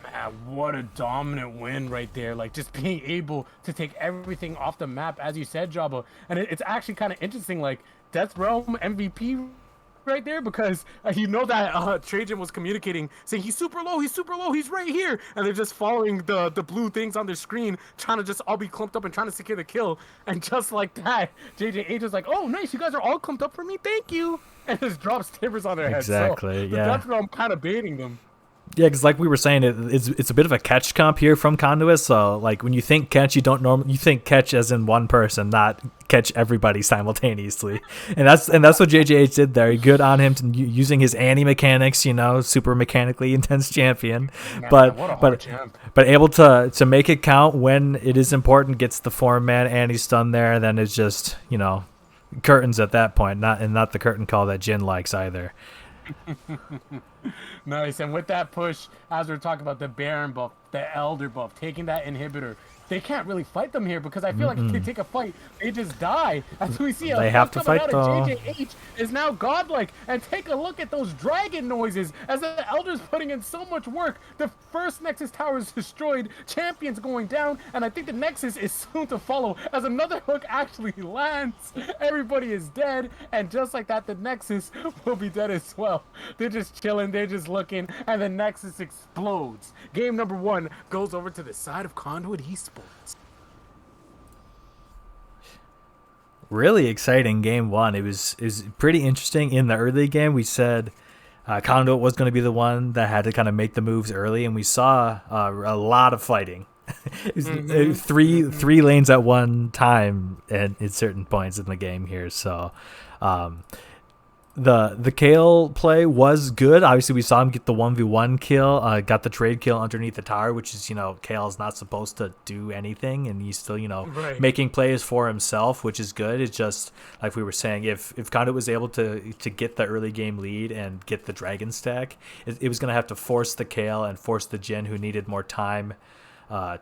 Man, what a dominant win right there. Like, just being able to take everything off the map, as you said, Jabba. And it's actually kind of interesting, like, Death Realm MVP right there because you know that Trajan was communicating, saying he's super low, he's right here, and they're just following the blue things on their screen, trying to just all be clumped up and trying to secure the kill. And just like that, JJH is like, "Oh, nice, you guys are all clumped up for me, thank you," and just drops timbers on their heads. Exactly. So Yeah. that's where I'm kind of baiting them. Yeah, because like we were saying, it's a bit of a catch comp here from Conduit. So like when you think catch, you think catch as in one person, not catch everybody simultaneously, and that's what JJH did there. Good on him to using his Annie mechanics, super mechanically intense champion, Man, but what a hard champ. but able to make it count when it is important. Gets the 4-man Annie stun there, then it's just curtains at that point. Not the curtain call that Jin likes either. Nice, and with that push, as we're talking about the Baron buff, the Elder buff, taking that inhibitor, they can't really fight them here because I feel like if they take a fight, they just die. As we see, they have to fight though. JJH is now godlike, and take a look at those dragon noises as the Elder's putting in so much work. The first Nexus tower is destroyed, champions going down, and I think the Nexus is soon to follow as another hook actually lands. Everybody is dead, and just like that, the Nexus will be dead as well. They're just chilling, they're just looking, and the Nexus explodes. Game number 1 goes over to the side of Conduit Esports. Really exciting game 1. It was pretty interesting. In the early game, we said Conduit was going to be the one that had to kind of make the moves early, and we saw a lot of fighting. It was three lanes at one time at certain points in the game here. So the Kale play was good. Obviously, we saw him get the 1v1 kill, got the trade kill underneath the tower, which is, Kale's not supposed to do anything, and he's still, Right. making plays for himself, which is good. It's just, like we were saying, if Conduit was able to get the early game lead and get the dragon stack, it was going to have to force the Kale and force the Jin, who needed more time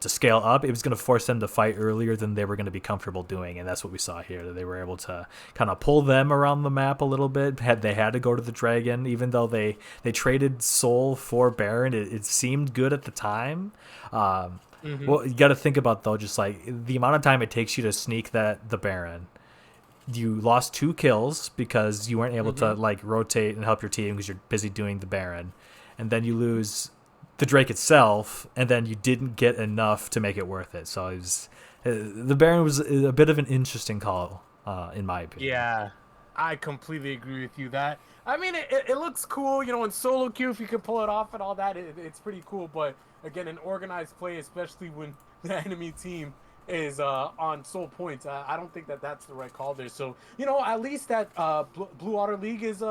to scale up. It was going to force them to fight earlier than they were going to be comfortable doing, and that's what we saw here. That they were able to kind of pull them around the map a little bit. They had to go to the dragon, even though they traded Soul for Baron. It seemed good at the time. Well, you got to think about though, just like the amount of time it takes you to sneak the Baron. You lost 2 kills because you weren't able to like rotate and help your team because you're busy doing the Baron, and then you lose the Drake itself, and then you didn't get enough to make it worth it. So it was, the Baron was a bit of an interesting call, in my opinion. Yeah, I completely agree with you. That, I mean, it looks cool, in solo queue, if you can pull it off and all that, it's pretty cool. But again, an organized play, especially when the enemy team is on soul points, I don't think that's the right call there. So at least that Blue Otter League is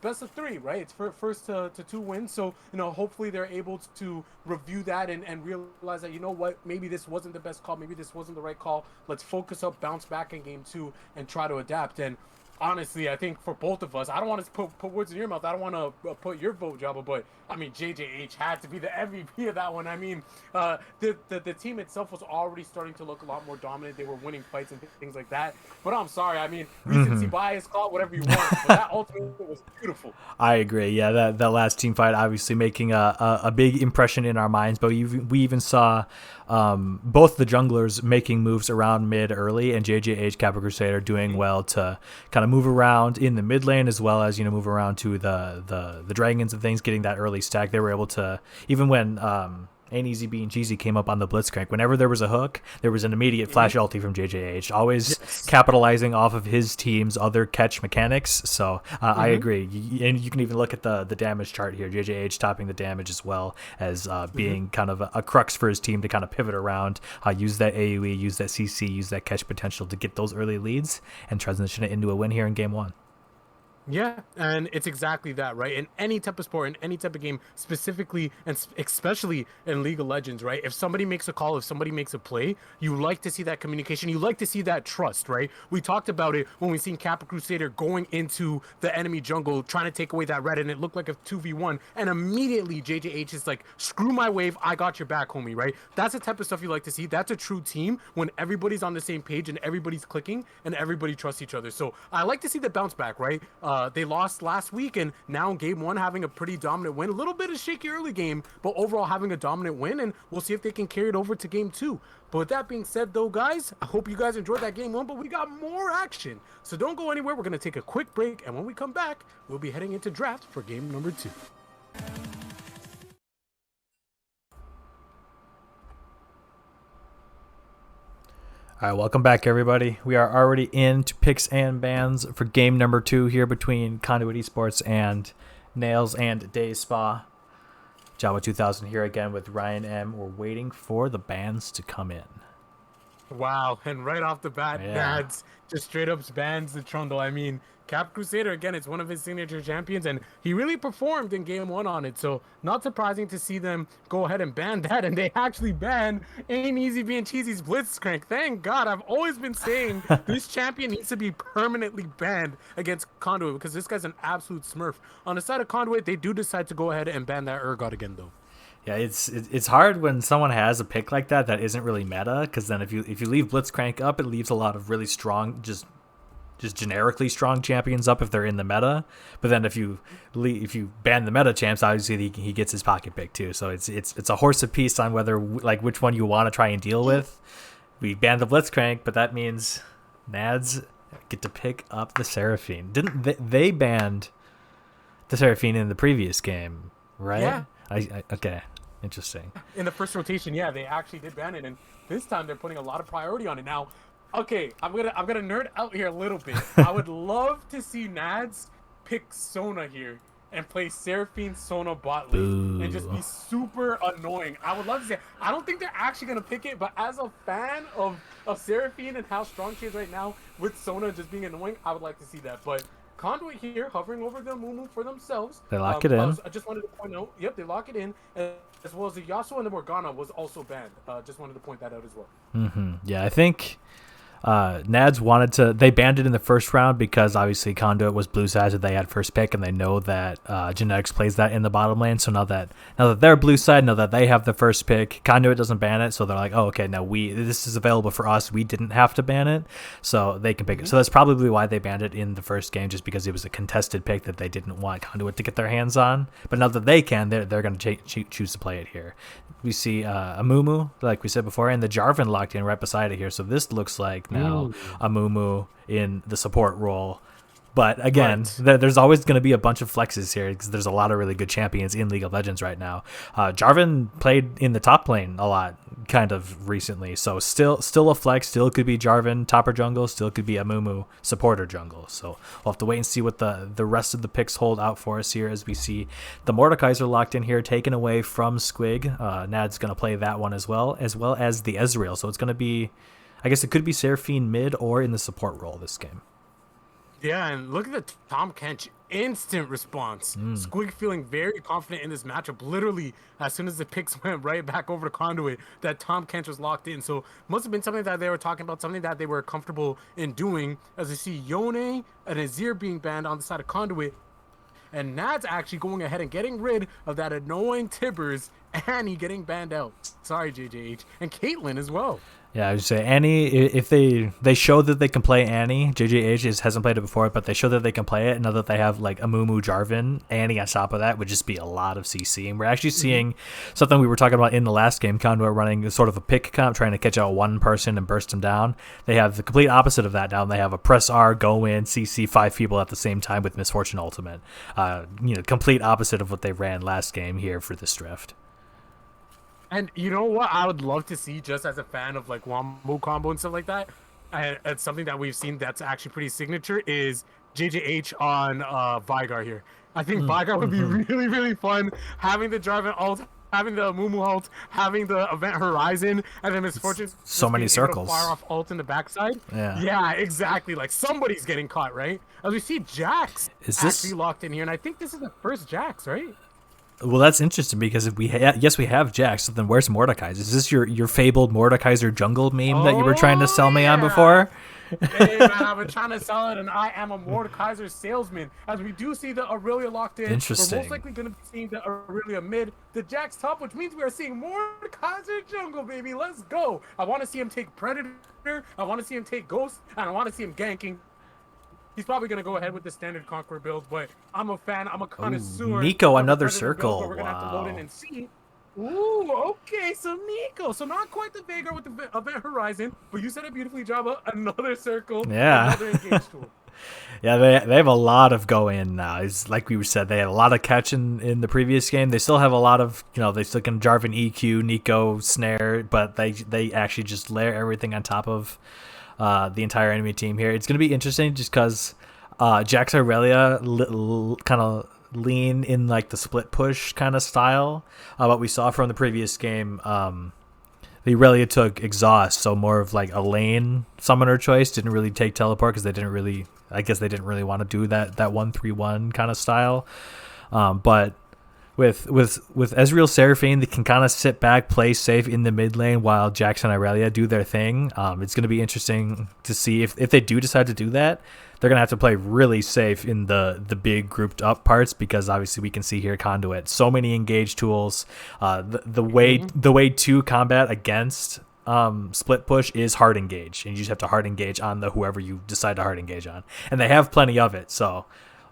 best of 3, right? It's first to 2 wins. So hopefully they're able to review that and realize that what, maybe this wasn't the best call, maybe this wasn't the right call. Let's focus up, bounce back in game 2, and try to adapt. And honestly, I think for both of us, I don't want to put words in your mouth. I don't want to put your vote, Jabba, but I mean, JJH had to be the MVP of that one. I mean, the team itself was already starting to look a lot more dominant. They were winning fights and things like that. But I'm sorry. I mean, recency bias, call it whatever you want. But that ultimately was beautiful. I agree. Yeah, that last team fight obviously making a big impression in our minds. But we even saw both the junglers making moves around mid early, and JJH Kappa Crusader doing well to kind of move around in the mid lane, as well as move around to the dragons and things, getting that early stack. They were able to, even when Ain't Easy Being Cheesy came up on the Blitzcrank, whenever there was a hook, there was an immediate flash ulti from JJH, always capitalizing off of his team's other catch mechanics. So I agree. And you can even look at the damage chart here. JJH topping the damage as well as being kind of a crux for his team to kind of pivot around, use that AoE, use that CC, use that catch potential to get those early leads and transition it into a win here in game 1. Yeah, and it's exactly that, right? In any type of sport, in any type of game, specifically and especially in League of Legends, right? If somebody makes a call, if somebody makes a play, you like to see that communication. You like to see that trust, right? We talked about it when we seen Kappa Crusader going into the enemy jungle, trying to take away that red, and it looked like a 2v1, and immediately JJH is like, screw my wave, I got your back, homie, right? That's the type of stuff you like to see. That's a true team when everybody's on the same page and everybody's clicking and everybody trusts each other. So I like to see the bounce back, right? They lost last week, and now in game 1 having a pretty dominant win. A little bit of shaky early game, but overall having a dominant win, and we'll see if they can carry it over to game 2. But with that being said, though, guys, I hope you guys enjoyed that game 1, but we got more action. So don't go anywhere. We're going to take a quick break, and when we come back, we'll be heading into draft for game number 2. All right, welcome back, everybody. We are already into picks and bans for game number 2 here between Conduit Esports and Nails and Day Spa. Java 2000 here again with Ryan M. We're waiting for the bans to come in. Wow, and right off the bat, Yeah. NADS just straight up bans the Trundle. I mean, Cap Crusader, again, it's one of his signature champions, and he really performed in game 1 on it, so not surprising to see them go ahead and ban that, and they actually banned Ain't Easy Being Cheesy's Blitzcrank. Thank God. I've always been saying this champion needs to be permanently banned against Conduit, because this guy's an absolute smurf. On the side of Conduit, they do decide to go ahead and ban that Urgot again, though. Yeah, it's hard when someone has a pick like that isn't really meta, because then if you leave Blitzcrank up, it leaves a lot of really strong, just generically strong champions up if they're in the meta. But then if you ban the meta champs, obviously he gets his pocket pick too. So it's a horse of peace on whether like which one you want to try and deal with. We banned the Blitzcrank, but that means NADS get to pick up the Seraphine. Didn't they banned the Seraphine in the previous game, right? Yeah. Okay. Interesting. In the first rotation, yeah, they actually did ban it, and this time they're putting a lot of priority on it. Now, okay, I'm gonna nerd out here a little bit. I would love to see NADS pick Sona here and play Seraphine Sona bot lane and just be super annoying. I would love to see it. I don't think they're actually gonna pick it, but as a fan of Seraphine and how strong she is right now with Sona just being annoying, I would like to see that. But Conduit here hovering over the Mumu for themselves. They lock it in. I just wanted to point out, yep, they lock it in, as well as the Yasuo and the Morgana was also banned. Just wanted to point that out as well. Yeah, I think NADS wanted to. They banned it in the first round because obviously Conduit was blue side, so they had first pick, and they know that Genetics plays that in the bottom lane. So now that they're blue side, now that they have the first pick, Conduit doesn't ban it, so they're like, oh, okay, now this is available for us. We didn't have to ban it, so they can pick it. So that's probably why they banned it in the first game, just because it was a contested pick that they didn't want Conduit to get their hands on. But now that they can, they're going to choose to play it here. We see a Mumu, like we said before, and the Jarvan locked in right beside it here. So this looks like now a Mumu in the support role. But again, there's always going to be a bunch of flexes here because there's a lot of really good champions in League of Legends right now. Jarvan played in the top lane a lot, kind of recently. So still a flex, still could be Jarvan top or jungle, still could be a Mumu supporter jungle. So we'll have to wait and see what the rest of the picks hold out for us here as we see the Mordekaiser locked in here, taken away from Squig. Nad's going to play that one as well as the Ezreal. So it's going to be, I guess it could be Seraphine mid or in the support role this game. Yeah, and look at the Tom Kench instant response. Squig feeling very confident in this matchup. Literally, as soon as the picks went right back over to Conduit, that Tom Kench was locked in. So must have been something that they were talking about, something that they were comfortable in doing. As you see Yone and Azir being banned on the side of Conduit, and Nad's actually going ahead and getting rid of that annoying Tibbers, Annie getting banned out. Sorry, JJH. And Caitlyn as well. Yeah, I would say Annie, if they show that they can play Annie, JJH hasn't played it before, but they show that they can play it, and now that they have like a Mumu Jarvan, Annie on top of that would just be a lot of CC. And we're actually seeing something we were talking about in the last game, Conduit running sort of a pick comp, trying to catch out one person and burst them down. They have the complete opposite of that now. They have a press R, go in, CC 5 people at the same time with Misfortune Ultimate. Complete opposite of what they ran last game here for this drift. And you know what I would love to see, just as a fan of like Wombo combo and stuff like that, and it's something that we've seen that's actually pretty signature, is JJH on Vygar here. I think Vygar would be really, really fun, having the Jarvan ult, having the Mumu ult, having the Event Horizon, and then Misfortune. So many circles. Fire off ult in the backside. Yeah, exactly. Like somebody's getting caught, right? As we see Jax actually locked in here, and I think this is the first Jax, right? Well, that's interesting because if we have Jax, so then where's Mordekaiser? Is this your fabled Mordekaiser jungle meme that you were trying to sell me on before? Hey man, I've been trying to sell it, and I am a Mordekaiser salesman. As we do see the Aurelia locked in, interesting. We're most likely going to be seeing the Aurelia mid, the Jax top, which means we are seeing Mordekaiser jungle, baby. Let's go. I want to see him take Predator. I want to see him take Ghost, and I want to see him ganking He's probably going to go ahead with the standard Conqueror build, but I'm a fan. I'm a connoisseur Nico, of the another Predator build, but circle. we're going to have to load in Wow. and see. Ooh, okay, so Nico. So not quite the Vagar with the Event Horizon, but you said it beautifully, Java. Another circle, Yeah. another engage tool. Yeah, they have a lot of go in now. It's like we said, they had a lot of catch in the previous game. They still have a lot of, they still can Jarvan EQ, Nico, Snare, but they actually just layer everything on top of the entire enemy team here. It's going to be interesting just because Jax Aurelia kind of lean in like the split push kind of style. What we saw from the previous game, the Aurelia took exhaust, so more of like a lane summoner choice. Didn't really take teleport because they didn't really want to do that 1-3-1 kind of style. But with Ezreal Seraphine, they can kind of sit back, play safe in the mid lane while Jax and Aurelia do their thing. It's going to be interesting to see if they do decide to do that. They're going to have to play really safe in the big grouped up parts because obviously we can see here Conduit, so many engage tools. The way to combat against split push is hard engage, and you just have to hard engage on the whoever you decide to hard engage on, and they have plenty of it. So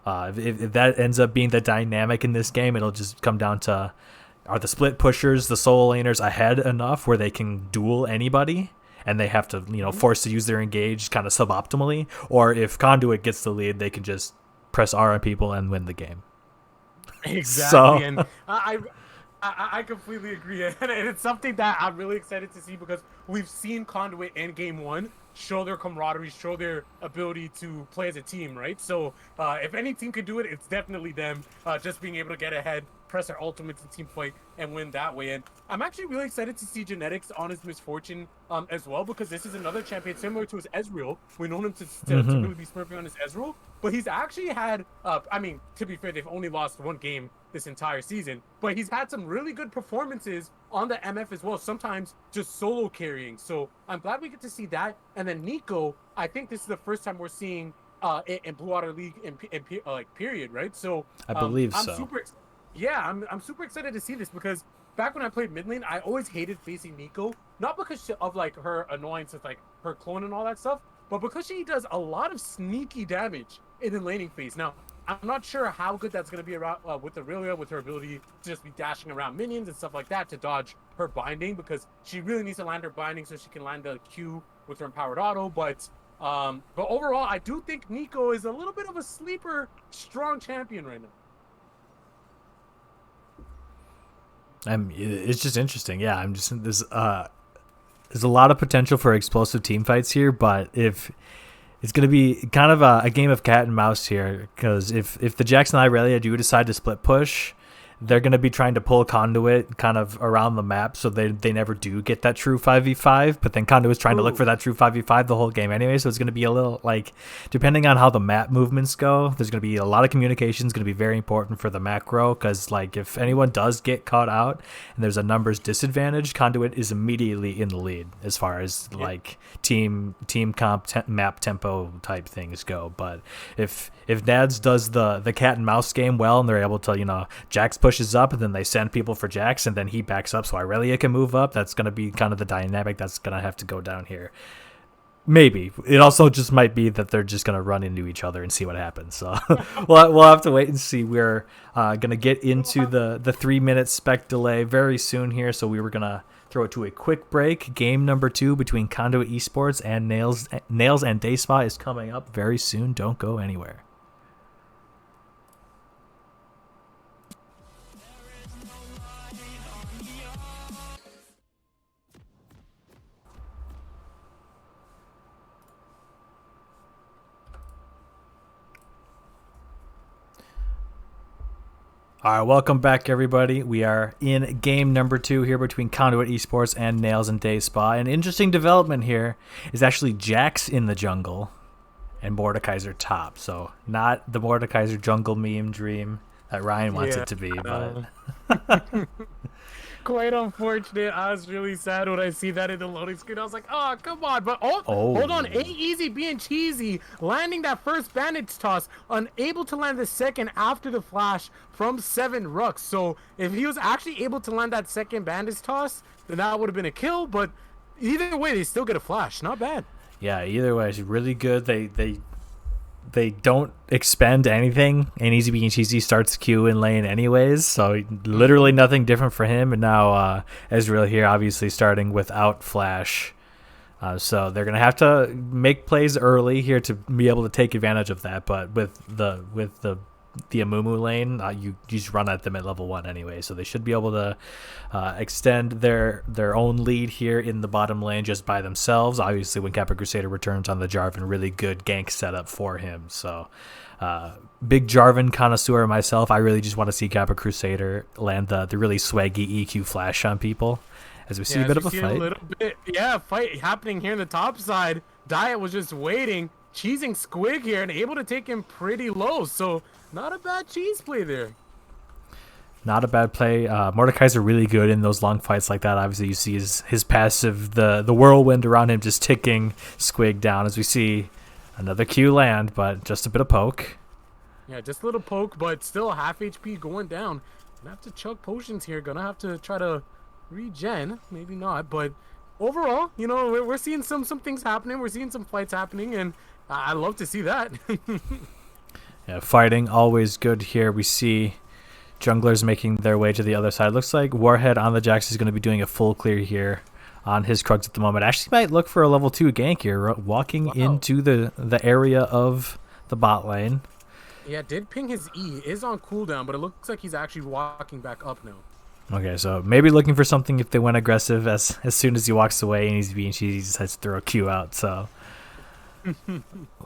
if that ends up being the dynamic in this game, it'll just come down to, are the split pushers, the solo laners ahead enough where they can duel anybody and they have to force to use their engage kind of suboptimally, or if Conduit gets the lead, they can just press R on people and win the game. Exactly. So. And I completely agree, and it's something that I'm really excited to see because we've seen Conduit in Game 1 show their camaraderie, show their ability to play as a team, right? So if any team could do it, it's definitely them. Just being able to get ahead, press their ultimates in team fight, and win that way. And I'm actually really excited to see Genetics on his Misfortune as well, because this is another champion similar to his Ezreal. We know him to really be smurfing on his Ezreal, but he's actually had, I mean, to be fair, they've only lost one game this entire season, but he's had some really good performances on the MF as well, sometimes just solo carrying. So I'm glad we get to see that. And then Nico, I think this is the first time we're seeing in Blue Water League in period, right? So I believe I'm so. I'm super excited to see this because back when I played mid lane, I always hated facing Nico, not because of like her annoyance with like her clone and all that stuff, but because she does a lot of sneaky damage in the laning phase. Now, I'm not sure how good that's going to be around with Aurelia, with her ability to just be dashing around minions and stuff like that to dodge her binding, because she really needs to land her binding so she can land the Q with her empowered auto. But overall, I do think Nico is a little bit of a sleeper, strong champion right now. It's just interesting. Yeah, there's a lot of potential for explosive team fights here, but if it's going to be kind of a game of cat and mouse here, because if the Jackson Aurelia do decide to split push, they're going to be trying to pull Conduit kind of around the map, so they never do get that true 5v5, but then Conduit's trying to look for that true 5v5 the whole game anyway, so it's going to be a little, like, depending on how the map movements go, there's going to be a lot of communication. It's going to be very important for the macro, because, like, if anyone does get caught out and there's a numbers disadvantage, Conduit is immediately in the lead as far as, like, team comp, map tempo type things go. But if NADS does the cat and mouse game well, and they're able to, Jax pushes up and then they send people for Jax and then he backs up so Aurelia can move up, that's going to be kind of the dynamic that's going to have to go down here. Maybe. It also just might be that they're just going to run into each other and see what happens. So we'll have to wait and see. We're going to get into the 3-minute spec delay very soon here, so we were going to throw it to a quick break. Game number 2 between Conduit Esports and Nails and Dayspa is coming up very soon. Don't go anywhere. All right, welcome back, everybody. We are in game number 2 here between Conduit Esports and Nails and Dayspa. An interesting development here is actually Jax in the jungle and Mordekaiser top. So not the Mordekaiser jungle meme dream that Ryan wants it to be, but quite unfortunate. I was really sad when I see that in the loading screen. I was like, oh, come on. But hold on. Ain't easy being cheesy. Landing that first bandage toss, unable to land the second after the flash from 7 Rux. So if he was actually able to land that second bandage toss, then that would have been a kill. But either way, they still get a flash. Not bad. Yeah, either way, it's really good. They they don't expend anything, and Easy Being Cheesy starts Q in lane anyways, so literally nothing different for him. And now Ezreal here, obviously starting without Flash. So they're gonna have to make plays early here to be able to take advantage of that. But with the Amumu lane, you just run at them at level 1 anyway, so they should be able to extend their own lead here in the bottom lane just by themselves. Obviously, when Kappa Crusader returns on the Jarvan, really good gank setup for him. So big Jarvan connoisseur myself. I really just want to see Kappa Crusader land the really swaggy EQ flash on people. As we see a bit of a fight. Fight happening here in the top side. Diet was just waiting, cheesing Squig here, and able to take him pretty low. So not a bad cheese play there. Not a bad play. Mordekaiser really good in those long fights like that. Obviously, you see his passive, the whirlwind around him just ticking Squig down. As we see another Q land, but just a bit of poke. Yeah, just a little poke, but still half HP going down. Gonna have to chug potions here. Gonna have to try to regen, maybe not, but overall, you know, we're seeing some things happening. We're seeing some fights happening, and I love to see that. Yeah, fighting always good here. We see junglers making their way to the other side. Looks like Warhead on the Jax is going to be doing a full clear here on his Krugs at the moment. Actually might look for a level 2 gank here, walking into the area of the bot lane. Yeah, did ping his E, is on cooldown, but it looks like he's actually walking back up now. Okay, so maybe looking for something if they went aggressive as soon as he walks away and he's being cheesy, he decides to throw a Q out. So a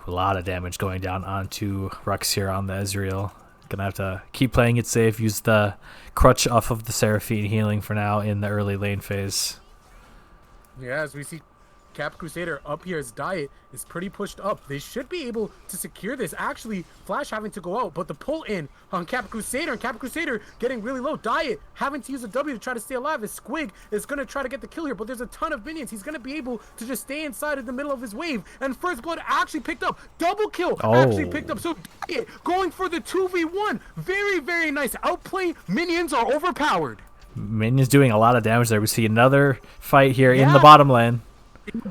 lot of damage going down onto Rux here on the Ezreal. Gonna have to keep playing it safe, use the crutch off of the Seraphine healing for now in the early lane phase. Yeah, as we see Kappa Crusader up here, his Diet is pretty pushed up. They should be able to secure this. Actually, Flash having to go out, but the pull in on Kappa Crusader, and Kappa Crusader getting really low. Diet having to use a W to try to stay alive, as Squig is going to try to get the kill here, but there's a ton of minions. He's going to be able to just stay inside of the middle of his wave, and First Blood actually picked up. Double kill actually picked up. So Diet going for the 2v1. Very, very nice outplay. Minions are overpowered. Minions doing a lot of damage there. We see another fight here in the bottom lane.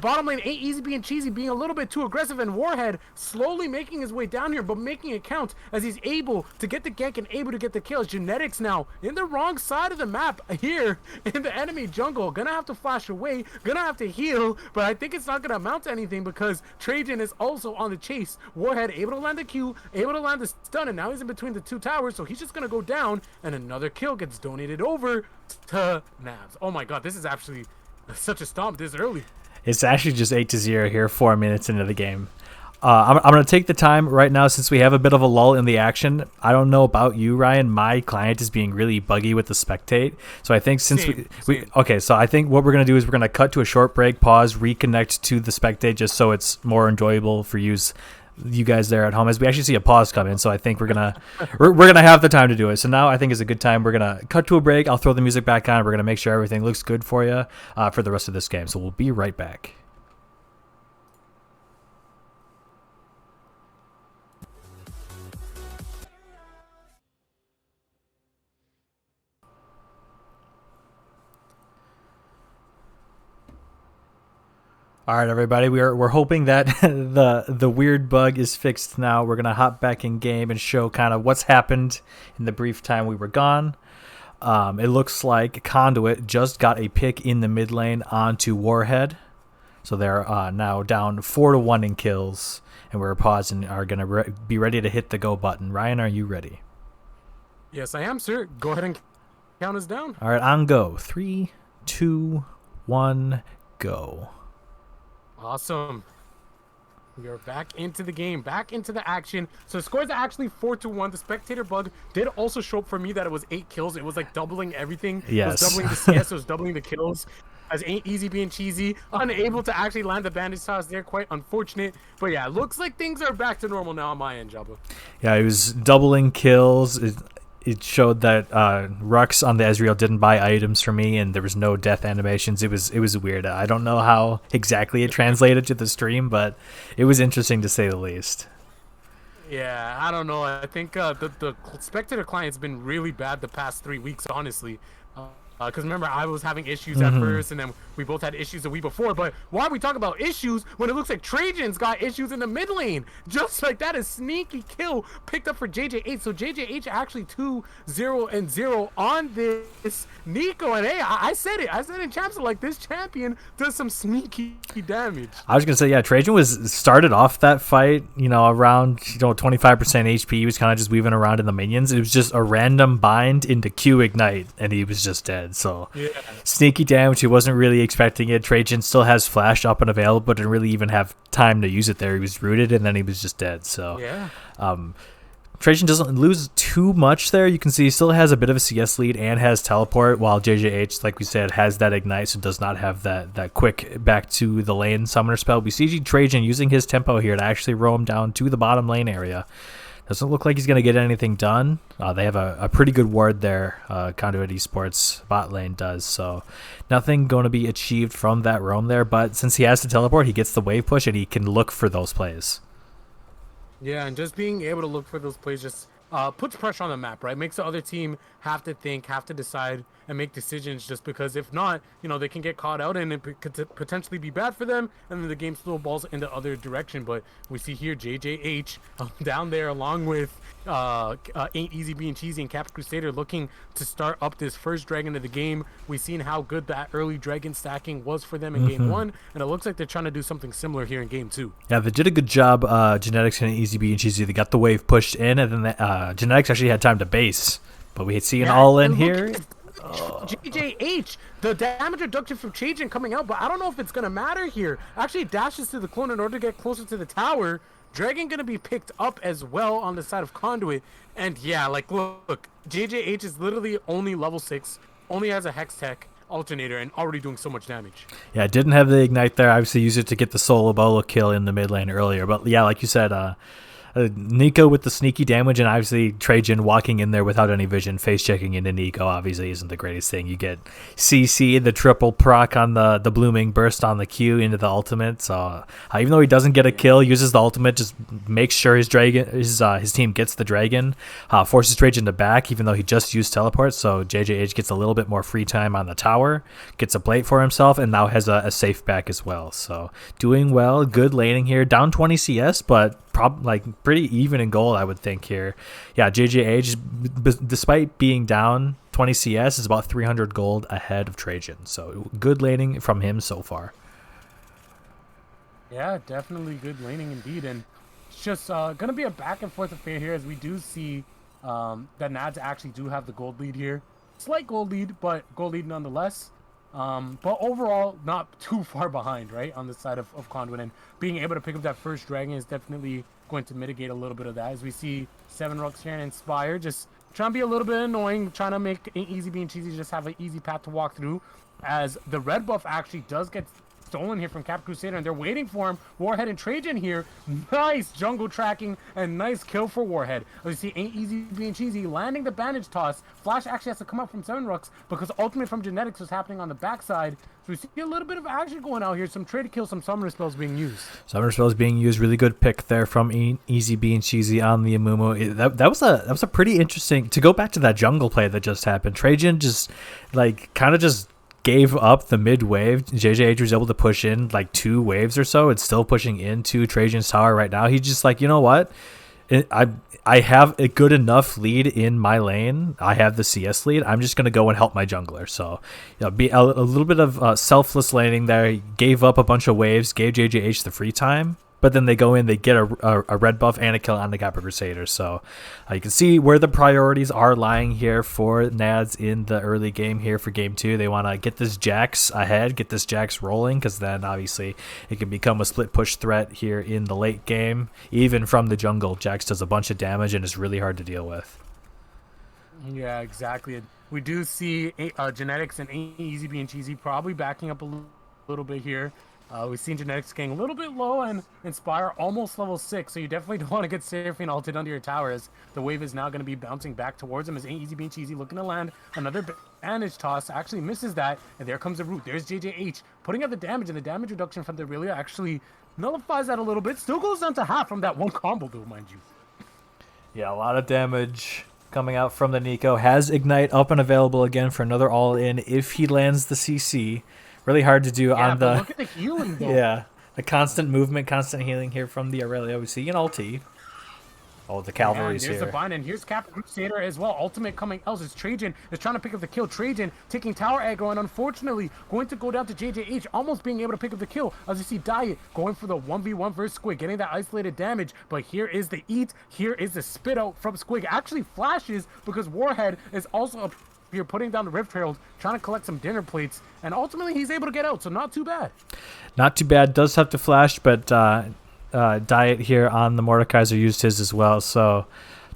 Bottom lane ain't Easy Being Cheesy being a little bit too aggressive, and Warhead slowly making his way down here, but making it count as he's able to get the gank and able to get the kills. Genetics now in the wrong side of the map here in the enemy jungle. Gonna have to flash away, gonna have to heal, but I think it's not gonna amount to anything because Trajan is also on the chase. Warhead able to land the Q, able to land the stun, and now he's in between the 2 towers, so he's just gonna go down, and another kill gets donated over to NADS. Oh my god, this is actually such a stomp this early. It's actually just 8-0 here, 4 minutes into the game. I'm going to take the time right now since we have a bit of a lull in the action. I don't know about you, Ryan. My client is being really buggy with the spectate. So I think since so I think what we're going to do is we're going to cut to a short break, pause, reconnect to the spectate just so it's more enjoyable for you guys there at home, as we actually see a pause come in. So I think we're gonna have the time to do it. So now I think is a good time. We're gonna cut to a break. I'll throw the music back on. We're gonna make sure everything looks good for you for the rest of this game. So we'll be right back. All right, everybody. We're hoping that the weird bug is fixed now. We're gonna hop back in game and show kind of what's happened in the brief time we were gone. It looks like Conduit just got a pick in the mid lane onto Warhead, so they're now down 4-1 in kills, and we're pausing. Are gonna be ready to hit the go button. Ryan, are you ready? Yes, I am, sir. Go ahead and count us down. All right, on go. 3, 2, 1, go. Awesome. We are back into the game, back into the action. So scores are actually 4-1. The spectator bug did also show up for me that it was 8 kills. It was like doubling everything. Yes. It was doubling the CS, it was doubling the kills. As ain't Easy Being Cheesy, unable to actually land the bandage toss there. Quite unfortunate. But yeah, looks like things are back to normal now on my end, Jabba. Yeah, it was doubling kills. It showed that Rux on the Ezreal didn't buy items for me, and there was no death animations. It was weird. I don't know how exactly it translated to the stream, but it was interesting to say the least. Yeah, I don't know. I think the spectator client's been really bad the past 3 weeks, honestly. Because remember, I was having issues at first, and then we both had issues the week before. But why are we talking about issues when it looks like Trajan's got issues in the mid lane? Just like that, a sneaky kill picked up for JJH. So JJH actually 2-0-0 on this Nico. And hey, I said it. I said in champs, like this champion does some sneaky damage. I was gonna say, yeah, Trajan was started off that fight, around 25% HP. He was kind of just weaving around in the minions. It was just a random bind into Q ignite, and he was just dead. So yeah. Sneaky damage. He wasn't really expecting it. Trajan still has flash up and available, but didn't really even have time to use it there. He was rooted, and then he was just dead. So yeah. Trajan doesn't lose too much there. You can see he still has a bit of a CS lead and has teleport, while JJH, like we said, has that ignite, so does not have that quick back to the lane summoner spell. We see Trajan using his tempo here to actually roam down to the bottom lane area. Doesn't look like he's going to get anything done. They have a pretty good ward there, Conduit Esports bot lane does, so nothing going to be achieved from that roam there, but since he has to teleport, he gets the wave push and he can look for those plays. Yeah, and just being able to look for those plays just puts pressure on the map, right? Makes the other team have to think, have to decide, and make decisions, just because if not, they can get caught out and it could potentially be bad for them, and then the game snowballs in the other direction. But we see here JJH down there along with Ain't Easy Being Cheesy and Cap Crusader looking to start up this first dragon of the game. We've seen how good that early dragon stacking was for them in game 1, and it looks like they're trying to do something similar here in game 2. Yeah, they did a good job, Genetics and Easy Being Cheesy. They got the wave pushed in, and then Genetics actually had time to base. But we see an all-in here. JJH, the damage reduction from Trajan coming out, but I don't know if it's going to matter here. Actually, dashes to the clone in order to get closer to the tower. Dragon going to be picked up as well on the side of Conduit. And yeah, like, look, JJH is literally only level 6, only has a Hex Tech alternator, and already doing so much damage. Yeah, I didn't have the ignite there. Obviously, used it to get the solo bolo kill in the mid lane earlier. But yeah, like you said, Nico with the sneaky damage, and obviously Trajan walking in there without any vision, face checking into Nico obviously isn't the greatest thing. You get CC, the triple proc on the blooming burst on the Q into the ultimate. So even though he doesn't get a kill, uses the ultimate, just makes sure his team gets the dragon, forces Trajan to back even though he just used teleport. So JJH gets a little bit more free time on the tower, gets a plate for himself, and now has a safe back as well. So doing well, good laning here, down 20 CS, but pretty even in gold, I would think here. Yeah, JJH, despite being down 20 CS, is about 300 gold ahead of Trajan. So good laning from him so far. Yeah, definitely good laning indeed. And it's just going to be a back and forth affair here, as we do see that NADS actually do have the gold lead here. Slight gold lead, but gold lead nonetheless. But overall, not too far behind, right, on the side of Conduit. And being able to pick up that first dragon is definitely going to mitigate a little bit of that, as we see 7 Rux here and Inspire just trying to be a little bit annoying, trying to make Ain't Easy Being Cheesy just have an easy path to walk through, as the red buff actually does get stolen here from Cap Crusader, and they're waiting for him. Warhead and Trajan here. Nice jungle tracking and nice kill for Warhead. As you see Ain't Easy Being Cheesy landing the bandage toss. Flash actually has to come up from 7 Rux because ultimate from Genetics was happening on the backside. So we see a little bit of action going out here. Some trade kills, some summoner spells being used. Summoner spells being used. Really good pick there from Easy Being Cheesy on the Amumu. That was a pretty interesting, to go back to that jungle play that just happened. Trajan just kind of just gave up the mid wave. JJH was able to push in 2 waves or so. It's still pushing into Trajan's tower right now. He's just like, you know what? I have a good enough lead in my lane. I have the CS lead. I'm just going to go and help my jungler. So, be a little bit of selfless laning there. He gave up a bunch of waves, gave JJH the free time. But then they go in, they get a red buff and a kill on the Kappa Crusader. So you can see where the priorities are lying here for NADS in the early game here for game 2. They want to get this Jax ahead, get this Jax rolling, because then obviously it can become a split push threat here in the late game. Even from the jungle, Jax does a bunch of damage and is really hard to deal with. Yeah, exactly. We do see Genetics and Ain't Easy Being Cheesy probably backing up a little bit here. We've seen Genetics getting a little bit low, and Inspire almost level 6, so you definitely don't want to get Seraphine ulted under your tower, as the wave is now going to be bouncing back towards him, as Ain't Easy Being Cheesy looking to land another bandage toss, actually misses that, and there comes the root. There's JJH putting out the damage, and the damage reduction from the Aurelia actually nullifies that a little bit. Still goes down to half from that one combo, though, mind you. Yeah, a lot of damage coming out from the Nico. Has Ignite up and available again for another all-in if he lands the CC. Really hard to do on the... look at the healing, though. Yeah, the constant movement, constant healing here from the Aurelia. We see an ulti. Oh, the cavalry's here. There's the bind, and here's Cap Crusader as well. Ultimate coming else. It's Trajan is trying to pick up the kill. Trajan taking tower aggro, and unfortunately going to go down to JJH, almost being able to pick up the kill. As you see Diet going for the 1v1 versus Squig, getting that isolated damage. But here is the eat. Here is the spit out from Squig. Actually flashes because Warhead is also up here putting down the Rift Herald, trying to collect some dinner plates, and ultimately he's able to get out, so not too bad. Not too bad. Does have to flash, but Diet here on the Mordekaiser used his as well. So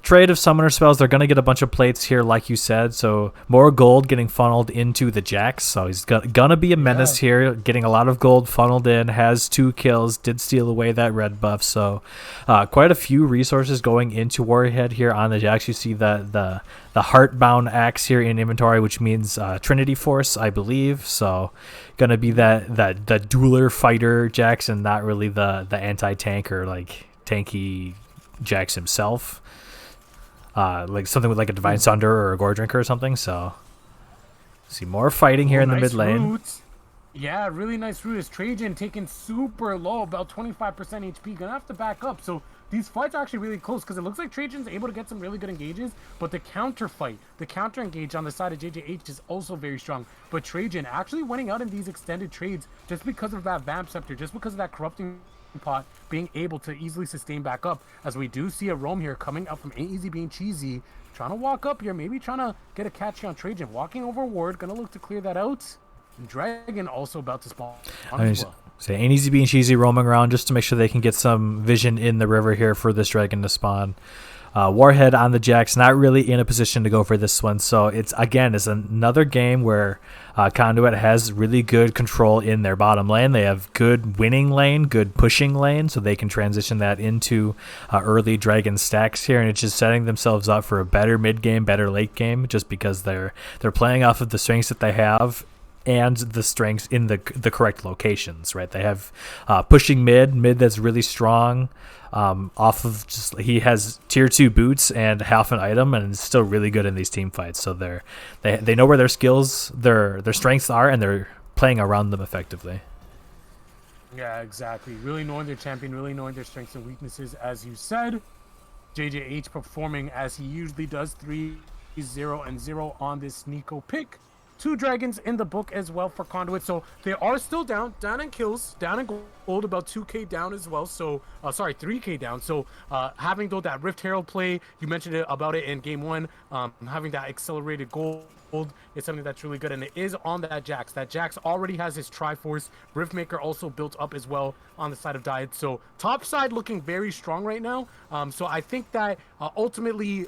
trade of summoner spells, they're going to get a bunch of plates here, like you said. So more gold getting funneled into the Jax. So he's going to be a menace here, getting a lot of gold funneled in, has 2 kills, did steal away that red buff. So quite a few resources going into Warhead here on the Jax. You see the Heartbound axe here in inventory, which means Trinity Force, I believe. So going to be that dueler fighter Jax, and not really the anti-tanker, like tanky Jax himself. Like something with like a Divine Sunder or a Gore Drinker or something. So see more fighting here in the mid lane. Roots. Yeah, really nice root. Is Trajan taking super low, about 25% HP. Gonna have to back up. So these fights are actually really close because it looks like Trajan's able to get some really good engages, but the counter fight, the counter engage on the side of JJH is also very strong. But Trajan actually winning out in these extended trades just because of that Vamp Scepter, just because of that corrupting pot being able to easily sustain back up, as we do see a roam here coming up from Ain't Easy Being Cheesy, trying to walk up here, maybe trying to get a catch here on Trajan, walking over ward, gonna look to clear that out. And Dragon also about to spawn as well. So Ain't Easy Being Cheesy roaming around just to make sure they can get some vision in the river here for this Dragon to spawn. Warhead on the Jax, not really in a position to go for this one. So it's another game where Conduit has really good control in their bottom lane. They have good winning lane, good pushing lane, so they can transition that into early Dragon stacks here, and it's just setting themselves up for a better mid game, better late game, just because they're playing off of the strengths that they have and the strengths in the correct locations, right? They have pushing mid that's really strong. Off of just, he has tier 2 boots and half an item, and is still really good in these team fights. So they know where their skills, their strengths are, and they're playing around them effectively. Yeah, exactly. Really knowing their champion, really knowing their strengths and weaknesses, as you said. JJH performing as he usually does, 3-0-0 on this Nico pick. 2 dragons in the book as well for Conduit, so they are still down in kills, down in gold, about 2k down as well. So 3k down. So having though that Rift Herald play, you mentioned about it in game 1, having that accelerated gold is something that's really good, and it is on that Jax. That Jax already has his Triforce. Riftmaker also built up as well on the side of Diet. So top side looking very strong right now. So I think that ultimately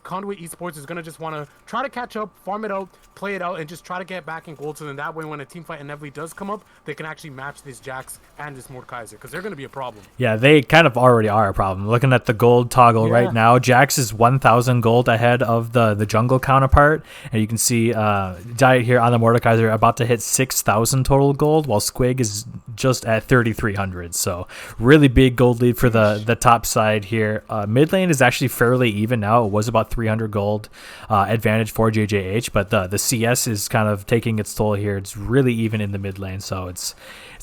Conduit Esports is going to just want to try to catch up, farm it out, play it out, and just try to get back in gold. So then that way when a team fight inevitably does come up, they can actually match this Jax and this Mordekaiser, because they're going to be a problem. Yeah, they kind of already are a problem. Looking at the gold toggle right now, Jax is 1,000 gold ahead of the jungle counterpart, and you can see Diet here on the Mordekaiser about to hit 6,000 total gold, while Squig is just at 3,300. So really big gold lead for the top side here. Mid lane is actually fairly even now. It was about 300 gold advantage for JJH, but the CS is kind of taking its toll here. It's really even in the mid lane, so it's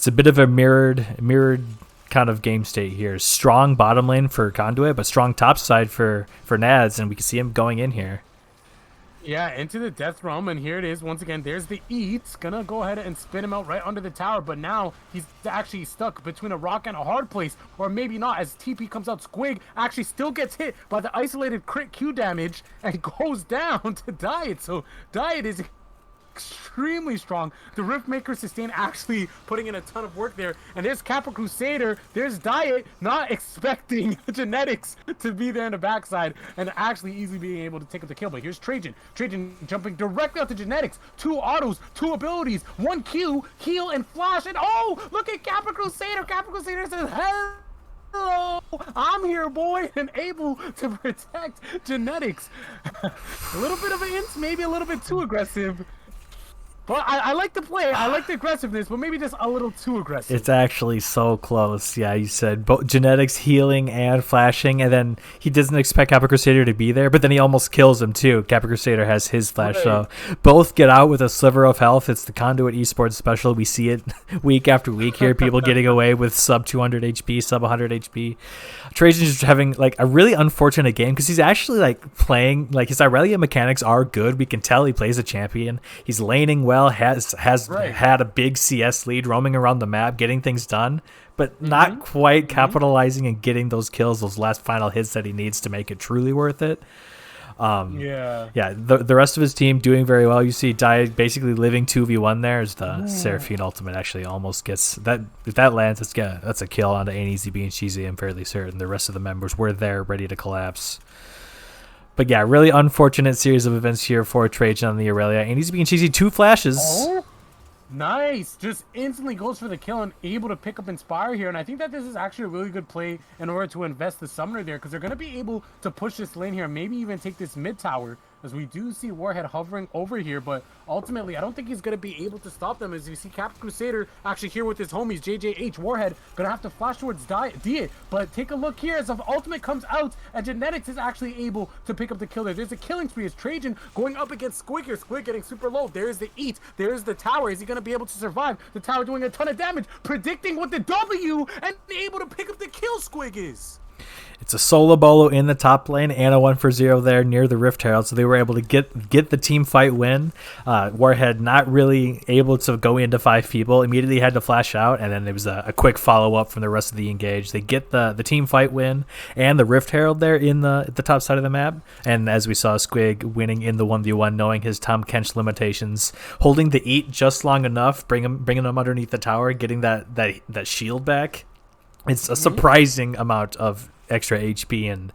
a bit of a mirrored kind of game state here. Strong bottom lane for Conduit, but strong top side for NADS, and we can see him going in here. Yeah, into the death realm, and here it is once again. There's the eats, gonna go ahead and spin him out right under the tower, but now he's actually stuck between a rock and a hard place, or maybe not, as TP comes out. Squig actually still gets hit by the isolated crit Q damage and goes down to Diet. So Diet is extremely strong. The Riftmaker sustain actually putting in a ton of work there, and there's Kappa Crusader, there's Diet not expecting Genetics to be there in the backside and actually easily being able to take up the kill. But here's Trajan jumping directly out to Genetics, 2 autos, 2 abilities, 1 Q, heal and flash, and oh, look at Kappa Crusader says hello, I'm here, boy, and able to protect Genetics. A little bit of an int, maybe a little bit too aggressive, Well, I like the play. I like the aggressiveness, but maybe just a little too aggressive. It's actually so close. Yeah, you said both genetics, healing, and flashing, and then he doesn't expect Kappa Crusader to be there, but then he almost kills him too. Kappa Crusader has his flash, Right. so both get out with a sliver of health. It's the Conduit Esports special. We see it week after week here. People getting away with sub 200 HP, sub 100 HP. Trajan's just having like a really unfortunate game because he's actually like playing like his Irelia mechanics are good. We can tell he plays a champion. He's laning well, has Right. had a big CS lead, roaming around the map, getting things done, but not quite capitalizing and getting those kills, those last final hits that he needs to make it truly worth it. Yeah. Yeah, the rest of his team doing very well. You see Dai basically living 2v1 there as the Seraphine ultimate actually almost gets that. If that lands, that's a kill onto Easy being cheesy. I'm fairly certain the rest of the members were there ready to collapse. But yeah, really unfortunate series of events here for Trajan on the Aurelia. And he's being cheesy, 2 flashes. Oh, nice. Just instantly goes for the kill and able to pick up Inspire here. And I think that this is actually a really good play in order to invest the Summoner there, because they're going to be able to push this lane here and maybe even take this mid tower, as we do see Warhead hovering over here. But ultimately, I don't think he's going to be able to stop them, as you see Cap Crusader actually here with his homies, JJH. Warhead going to have to flash towards Dia. But take a look here as the ultimate comes out, and Genetics is actually able to pick up the kill there. There's a killing spree as Trajan going up against Squig here. Squig getting super low. There's the eat. There's the tower. Is he going to be able to survive? The tower doing a ton of damage, predicting with the W, and able to pick up the kill. Squig is. It's a solo bolo in the top lane and a 1-for-0 there near the Rift Herald, so they were able to get the team fight win. Warhead not really able to go into 5 people, immediately had to flash out, and then there was a quick follow-up from the rest of the engage. They get the team fight win and the Rift Herald there in the top side of the map, and as we saw, Squig winning in the 1v1, knowing his Tom Kench limitations, holding the eat just long enough, bringing him underneath the tower, getting that shield back. It's a surprising amount of extra HP and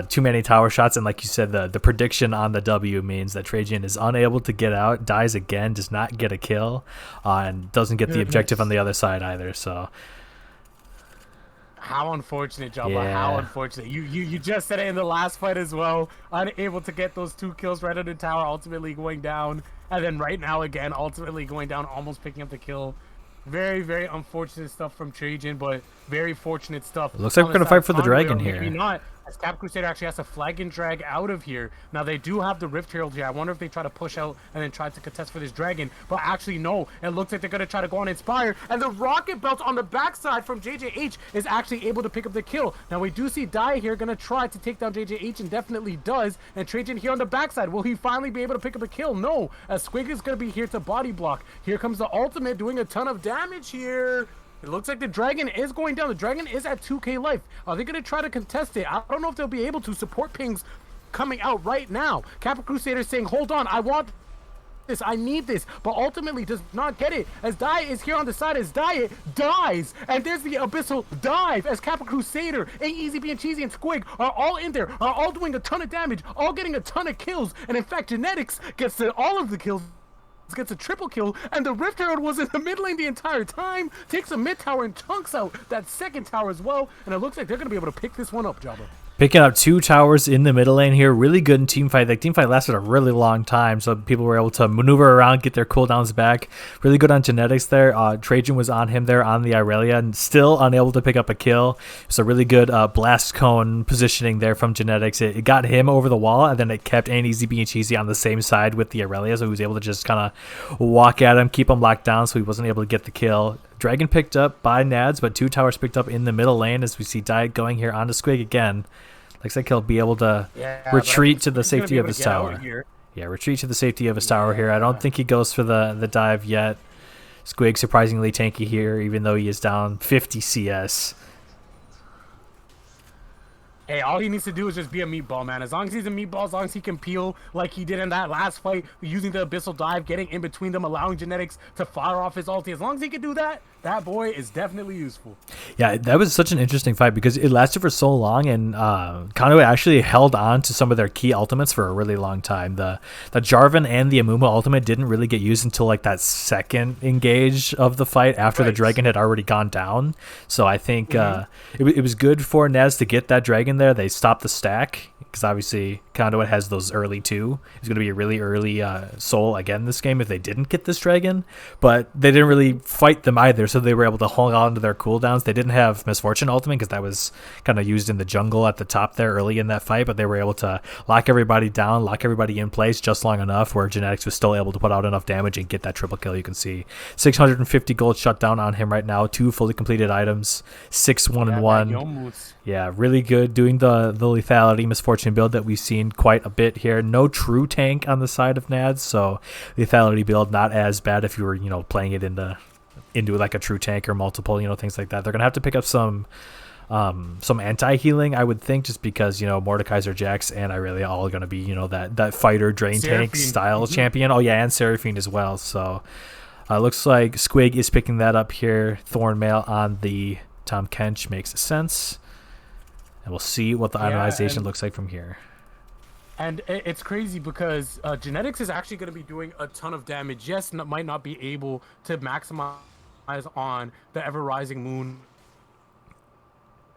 too many tower shots, and like you said, the prediction on the W means that Trajan is unable to get out, dies again, does not get a kill, and doesn't get the objective on the other side either. So how unfortunate, Jabba. Yeah. How unfortunate. You just said it in the last fight as well. Unable to get those 2 kills right under tower, ultimately going down, and then right now again ultimately going down, almost picking up the kill. Very, very unfortunate stuff from Trajan, but very fortunate stuff. It looks like we're going to fight for the dragon here. Maybe not, as Cap Crusader actually has to flag and drag out of here. Now, they do have the Rift Herald here. I wonder if they try to push out and then try to contest for this dragon. But actually, no. It looks like they're going to try to go on Inspire. And the Rocket Belt on the backside from JJH is actually able to pick up the kill. Now, we do see Dai here going to try to take down JJH, and definitely does. And Trajan here on the backside. Will he finally be able to pick up a kill? No. As Squig is going to be here to body block. Here comes the ultimate doing a ton of damage here. It looks like the dragon is going down. The dragon is at 2k life. Are they going to try to contest it? I don't know if they'll be able to. Support pings coming out right now. Kappa Crusader saying, hold on, I want this, I need this, but ultimately does not get it, as Dai is here on the side, as Dai dies, and there's the Abyssal Dive, as Kappa Crusader, Easy being cheesy, and Squig are all in there, are all doing a ton of damage, all getting a ton of kills, and in fact, Genetics gets all of the kills, gets a triple kill, and the Rift Herald was in the mid lane the entire time, takes a mid tower and chunks out that second tower as well, and it looks like they're going to be able to pick this one up, Jabba. Picking up 2 towers in the middle lane here. Really good in team fight. The team fight lasted a really long time, so people were able to maneuver around, get their cooldowns back. Really good on Genetics there. Trajan was on him there on the Irelia and still unable to pick up a kill. It's a really good blast cone positioning there from Genetics. It got him over the wall, and then it kept Easy being cheesy on the same side with the Irelia, so he was able to just kind of walk at him, keep him locked down, so he wasn't able to get the kill. Dragon picked up by NADS, but 2 towers picked up in the middle lane as we see Diet going here onto Squig again. Looks like he'll be able to retreat to the safety of his tower. Yeah, retreat to the safety of his tower here. I don't think he goes for the dive yet. Squig surprisingly tanky here, even though he is down 50 CS. Hey, all he needs to do is just be a meatball, man. As long as he's a meatball, as long as he can peel like he did in that last fight, using the Abyssal Dive, getting in between them, allowing Genetics to fire off his ulti. As long as he can do that, that boy is definitely useful. Yeah, that was such an interesting fight because it lasted for so long, and Conduit actually held on to some of their key ultimates for a really long time. The Jarvan and the Amuma ultimate didn't really get used until like that second engage of the fight after the dragon had already gone down. So I think it was good for Nez to get that dragon there. They stopped the stack because obviously Conduit has those early too. It's going to be a really early soul again this game if they didn't get this dragon, but they didn't really fight them either, so they were able to hold on to their cooldowns. They didn't have Misfortune ultimate because that was kind of used in the jungle at the top there early in that fight, but they were able to lock everybody down, lock everybody in place just long enough where Genetics was still able to put out enough damage and get that triple kill. You can see 650 gold shut down on him right now, 2 fully completed items, 6-1-1. Yeah, really good doing the lethality Misfortune build that we've seen quite a bit here. No true tank on the side of NADS, so lethality build not as bad if you were, playing it into like a true tank or multiple, things like that. They're gonna have to pick up some anti-healing, I would think, just because Mordekaiser, Jax, and Irelia all going to be that fighter drain tank style champion. Oh yeah, and Seraphine as well. So looks like Squig is picking that up here. Thornmail on the Tom Kench makes sense. And we'll see what the itemization looks like from here. And it's crazy because Genetics is actually going to be doing a ton of damage. Yes, might not be able to maximize on the Ever Rising Moon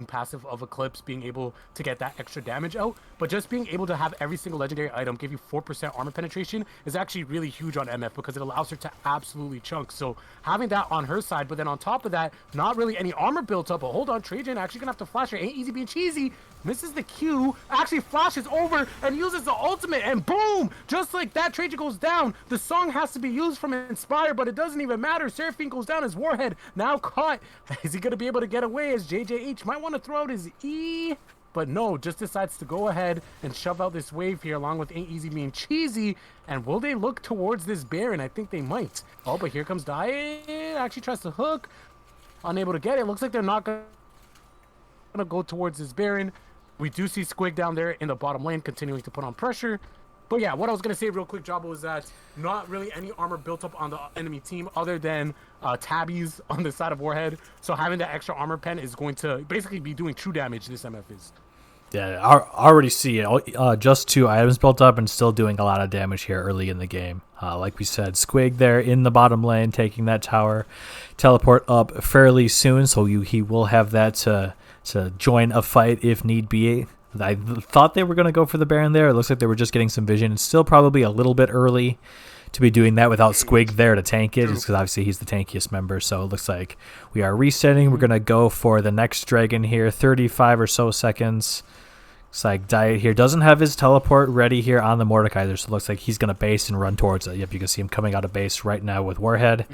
passive of Eclipse, being able to get that extra damage out, but just being able to have every single legendary item give you 4% armor penetration is actually really huge on MF because it allows her to absolutely chunk. So having that on her side, but then on top of that, not really any armor built up. But hold on, Trajan actually gonna have to flash her. Ain't easy being cheesy. Misses the Q, actually flashes over and uses the ultimate, and boom! Just like that, Trajan goes down. The song has to be used from Inspire, but it doesn't even matter. Seraphine goes down as Warhead, now caught. Is he gonna be able to get away as JJH might want to throw out his E? But no, just decides to go ahead and shove out this wave here along with Ain't Easy being cheesy. And will they look towards this Baron? I think they might. Oh, but here comes Diet. Actually tries to hook. Unable to get it. Looks like they're not going to go towards this Baron. We do see Squig down there in the bottom lane continuing to put on pressure. But yeah, what I was going to say real quick, Jabba, was that not really any armor built up on the enemy team other than tabbies on the side of Warhead. So having that extra armor pen is going to basically be doing true damage, this MF is. Yeah, I already see it. Just 2 items built up and still doing a lot of damage here early in the game. Like we said, Squig there in the bottom lane taking that tower. Teleport up fairly soon, so he will have that to join a fight if need be. I thought they were going to go for the Baron there. It looks like they were just getting some vision. It's still probably a little bit early to be doing that without Squig there to tank it, because obviously he's the tankiest member. So it looks like we are resetting. We're going to go for the next dragon here, 35 or so seconds. Looks like Diet here doesn't have his teleport ready here on the Mordekaiser, so it looks like he's going to base and run towards it. Yep, you can see him coming out of base right now with Warhead.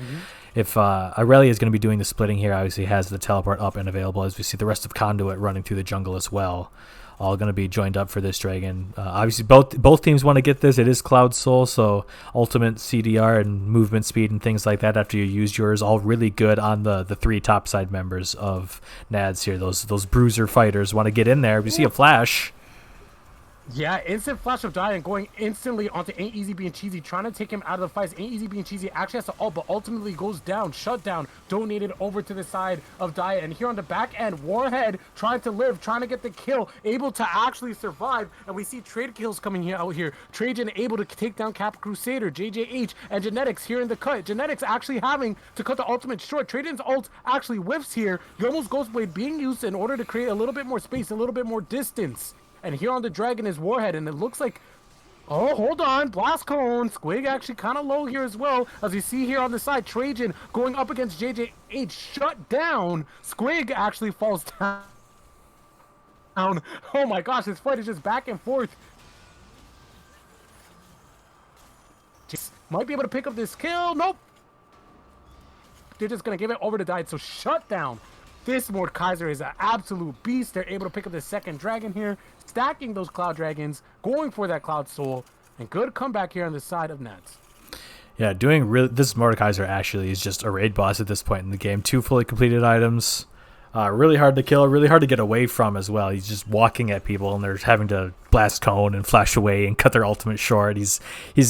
If Irelia is going to be doing the splitting here, obviously has the teleport up and available, as we see the rest of Conduit running through the jungle as well. All going to be joined up for this dragon. Obviously, both teams want to get this. It is Cloud Soul, so ultimate CDR and movement speed and things like that after you use yours, all really good on the 3 topside members of NADS here. Those bruiser fighters want to get in there. We see a flash. Yeah, instant flash of Diet going instantly onto Ain't Easy being cheesy, trying to take him out of the fights. Ain't Easy being cheesy actually has to ult, but ultimately goes down, shut down, donated over to the side of Diet. And here on the back end, Warhead trying to live, trying to get the kill, able to actually survive. And we see trade kills coming out here. Trajan able to take down Cap Crusader, JJH, and Genetics here in the cut. Genetics actually having to cut the ultimate short. Trajan's ult actually whiffs here. Yomo's Ghostblade being used in order to create a little bit more space, a little bit more distance. And here on the dragon is Warhead, and it looks like, oh, hold on, Blast Cone. Squig actually kind of low here as well, as you see here on the side, Trajan going up against JJH, shut down. Squig actually falls down. Oh my gosh, this fight is just back and forth. Might be able to pick up this kill. Nope. They're just going to give it over to Diet, so shut down. This Mordekaiser is an absolute beast. They're able to pick up the second dragon here, stacking those Cloud Dragons, going for that Cloud Soul, and good comeback here on the side of NADS. Yeah, this Mordekaiser actually is just a raid boss at this point in the game. 2 fully completed items. Really hard to kill, really hard to get away from as well. He's just walking at people, and they're having to blast cone and flash away and cut their ultimate short. He's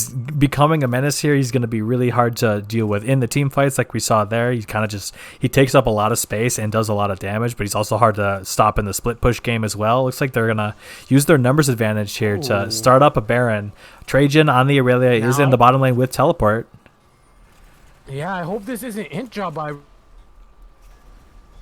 becoming a menace here. He's going to be really hard to deal with in the team fights, like we saw there. He takes up a lot of space and does a lot of damage, but he's also hard to stop in the split push game as well. Looks like they're going to use their numbers advantage here to start up a Baron. Trajan on the Aurelia is in the bottom lane with teleport. Yeah, I hope this isn't int job by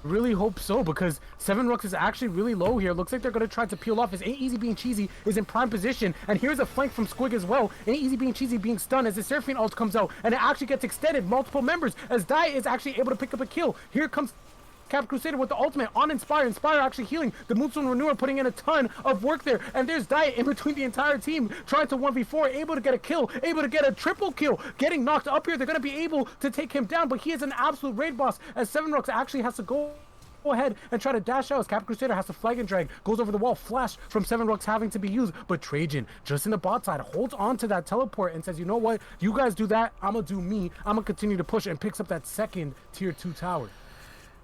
Really hope so, because Seven Rux is actually really low here. Looks like they're going to try to peel off. As Ain't Easy Being Cheesy is in prime position. And here's a flank from Squig as well. Ain't Easy Being Cheesy being stunned as the Seraphine ult comes out. And it actually gets extended. Multiple members as Dai is actually able to pick up a kill. Here comes Cap Crusader with the ultimate on Inspire. Inspire actually healing. The Moonstone Renewer putting in a ton of work there. And there's Diet in between the entire team trying to 1v4, able to get a kill, able to get a triple kill, getting knocked up here. They're going to be able to take him down, but he is an absolute raid boss as Seven Rux actually has to go ahead and try to dash out as Cap Crusader has to flag and drag, goes over the wall, flash from Seven Rux having to be used, but Trajan, just in the bot side, holds on to that teleport and says, you know what, you guys do that, I'm gonna do me, I'm gonna continue to push, and picks up that second tier 2 tower.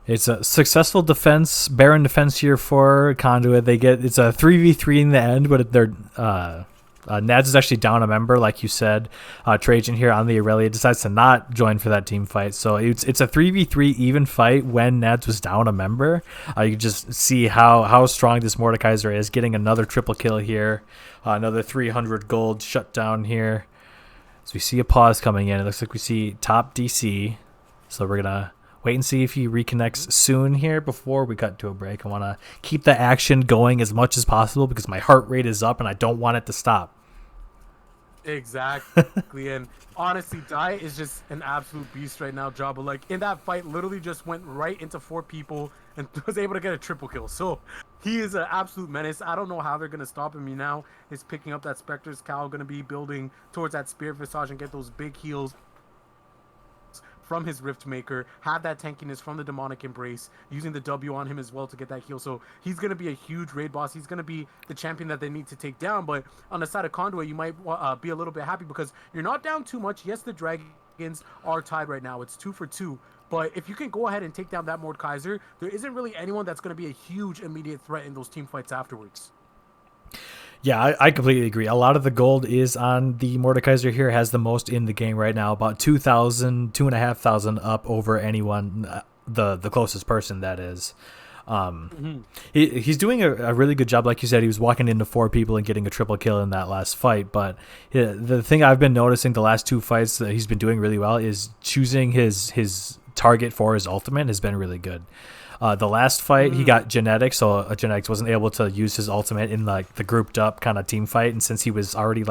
It's a successful defense, Baron defense here for Conduit. It's a 3v3 in the end, but they're NADS is actually down a member, like you said. Trajan here on the Aurelia decides to not join for that team fight. So it's a 3v3 even fight when NADS was down a member. You can just see how strong this Mordekaiser is, getting another triple kill here. Another 300 gold shut down here. So we see a pause coming in. It looks like we see top DC. So we're going to wait and see if he reconnects soon here before we cut to a break. I want to keep the action going as much as possible because my heart rate is up and I don't want it to stop. Exactly. And honestly, Dai is just an absolute beast right now, Jabba. Like, in that fight, literally just went right into 4 people and was able to get a triple kill. So he is an absolute menace. I don't know how they're going to stop him. He now is picking up that Spectre's Cowl, going to be building towards that Spirit Visage and get those big heals from his Rift Maker, have that tankiness from the Demonic Embrace, using the W on him as well to get that heal. So he's going to be a huge raid boss. He's going to be the champion that they need to take down. But on the side of Conduit, you might be a little bit happy because you're not down too much. Yes, the Dragons are tied right now. It's 2 for 2. But if you can go ahead and take down that Mordekaiser, there isn't really anyone that's going to be a huge immediate threat in those team fights afterwards. Yeah, I completely agree. A lot of the gold is on the Mordekaiser here, has the most in the game right now, about 2,000, 2,500 up over anyone, the closest person that is. He's doing a really good job. Like you said, he was walking into 4 people and getting a triple kill in that last fight. But the thing I've been noticing the last 2 fights that he's been doing really well is choosing his target for his ultimate has been really good. The last fight, he got Genetics, so Genetics wasn't able to use his ultimate in like the grouped up kind of team fight. And since he was already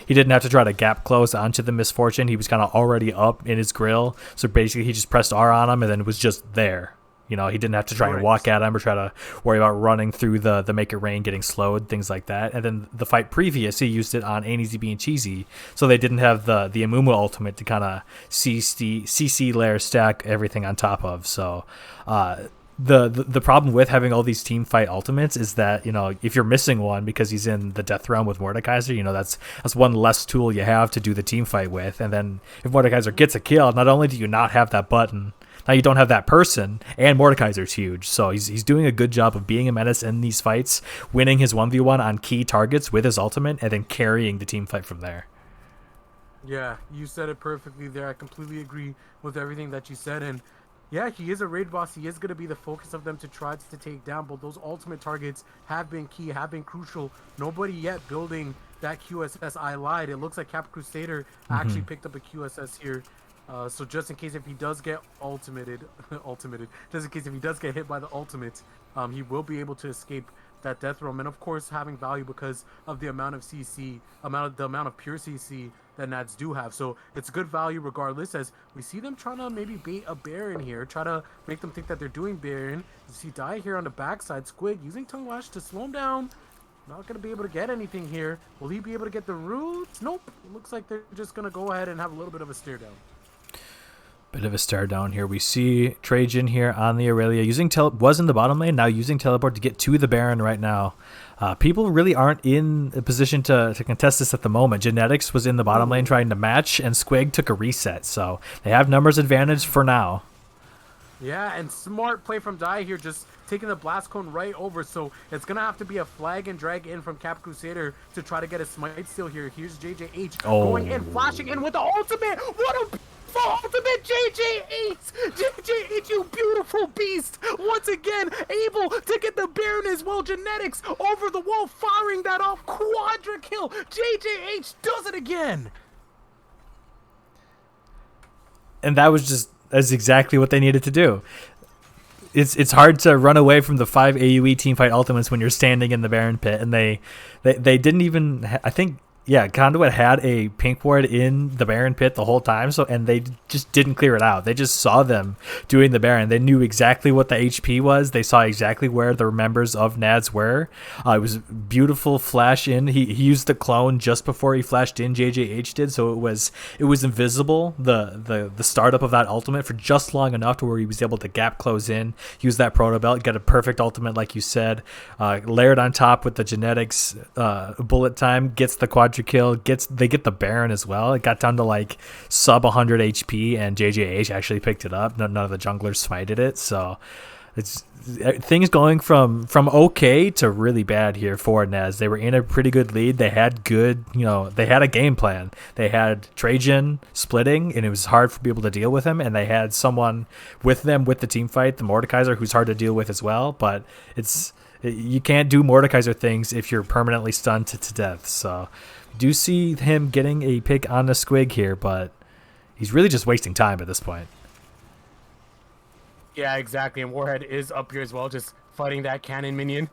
he didn't have to try to gap close onto the Misfortune, he was kind of already up in his grill. So basically, he just pressed R on him and then was just there. You know, he didn't have to try and walk at him or try to worry about running through the Make It Rain, getting slowed, things like that. And then the fight previous, he used it on Ain't Easy Being Cheesy, so they didn't have the Amumu ultimate to kind of CC layer stack everything on top of. So the problem with having all these team fight ultimates is that, you know, if you're missing one because he's in the death realm with Mordekaiser, you know, that's one less tool you have to do the team fight with. And then if Mordekaiser gets a kill, not only do you not have that button, now you don't have that person, and Mordekaiser's huge. So he's doing a good job of being a menace in these fights, winning his 1v1 on key targets with his ultimate, and then carrying the team fight from there. Yeah, you said it perfectly there. I completely agree with everything that you said. And yeah, he is a raid boss. He is going to be the focus of them to try to take down. But those ultimate targets have been key, have been crucial. Nobody yet building that QSS. I lied. It looks like Cap Crusader actually picked up a QSS here. So just in case if he does get ultimated, just in case if he does get hit by the ultimate, he will be able to escape that death realm. And of course, having value because of the amount of CC, the amount of pure CC that NADS do have. So it's good value regardless, as we see them trying to maybe bait a Baron here, try to make them think that they're doing Baron. You see Dai here on the backside, Squig using Tongue Lash to slow him down. Not going to be able to get anything here. Will he be able to get the roots? Nope. It looks like they're just going to go ahead and have a little bit of a stare down. Bit of a stare down here. We see Trajan here on the Aurelia was in the bottom lane, now using teleport to get to the Baron right now. People really aren't in a position to contest this at the moment. Genetics was in the bottom lane trying to match, and Squig took a reset, so they have numbers advantage for now. Yeah, and smart play from Dai here, just taking the Blast Cone right over. So it's going to have to be a flag and drag in from Cap Crusader to try to get a smite steal here. Here's JJH going in, flashing in with the ultimate. What a ultimate JJH! JJH, you beautiful beast! Once again, able to get the Baron as well. Genetics over the wall, firing that off. Quadra kill. JJH does it again. And that's exactly what they needed to do. it's hard to run away from the 5 AoE teamfight ultimates when you're standing in the Baron pit, and they didn't even I think. Yeah, Conduit had a pink ward in the Baron pit the whole time, and they just didn't clear it out. They just saw them doing the Baron. They knew exactly what the HP was. They saw exactly where the members of NADS were. It was beautiful flash in. He used the clone just before he flashed in. JJH did, so it was invisible. The startup of that ultimate for just long enough to where he was able to gap close in, use that proto belt, get a perfect ultimate like you said, layered on top with the genetics bullet time, gets the quadra kill, they get the Baron as well. It got down to like sub 100 HP, and JJH actually picked it up. None of the junglers smited it, so it's things going from okay to really bad here for NADS. They were in a pretty good lead. They had they had a game plan. They had Trajan splitting, and it was hard for people to deal with him, and they had someone with them with the team fight, the Mordekaiser, who's hard to deal with as well, but you can't do Mordekaiser things if you're permanently stunned to death. So do see him getting a pick on the Squig here, but he's really just wasting time at this point. Yeah, exactly. And Warhead is up here as well, just fighting that cannon minion.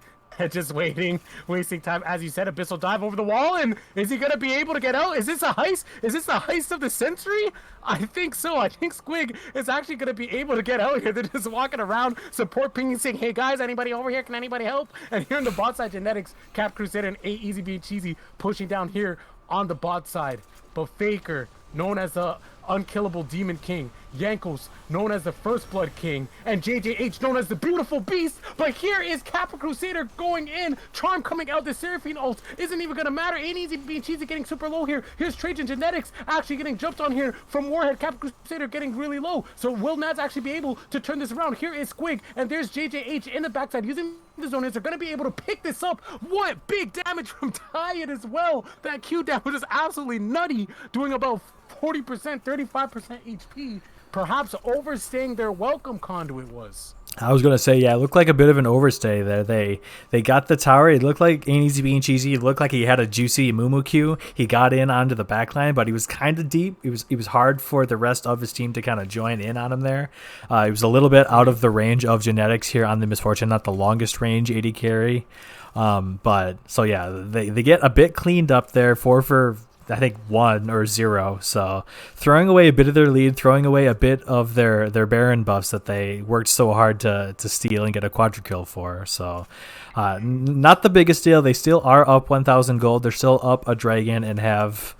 Just waiting, wasting time. As you said, Abyssal dive over the wall, and is he going to be able to get out? Is this a heist? Is this the heist of the century? I think so. I think Squig is actually going to be able to get out here. They're just walking around, support pinging, saying, hey guys, anybody over here? Can anybody help? And here in the bot side, Genetics, Cap Crusader, and 8 Easy Being Cheesy pushing down here on the bot side. But Faker, known as the unkillable Demon King, Yankos, known as the First Blood King, and JJH, known as the Beautiful Beast. But here is Kappa Crusader going in. Charm coming out. The Seraphine ult isn't even going to matter. Ain't Easy Being Cheesy getting super low here. Here's Trajan Genetics actually getting jumped on here from Warhead. Kappa Crusader getting really low. So will NADS actually be able to turn this around? Here is Squig, and there's JJH in the backside using the zoners. They're going to be able to pick this up. What big damage from Diet as well. That Q damage is absolutely nutty, doing about 40%, 35% HP. Perhaps overstaying their welcome, Conduit was. I was going to say, yeah, it looked like a bit of an overstay there. They got the tower. It looked like Ain't Easy Being Cheesy. It looked like he had a juicy Mumu Q. He got in onto the backline, but he was kind of deep. It was hard for the rest of his team to kind of join in on him there. It was a little bit out of the range of Genetics here on the Misfortune, not the longest range AD carry. But so yeah, they get a bit cleaned up there, 4 for I think 1 or 0. So throwing away a bit of their lead, throwing away a bit of their Baron buffs that they worked so hard to steal and get a quadra kill for. So not the biggest deal. They still are up 1,000 gold. They're still up a dragon and have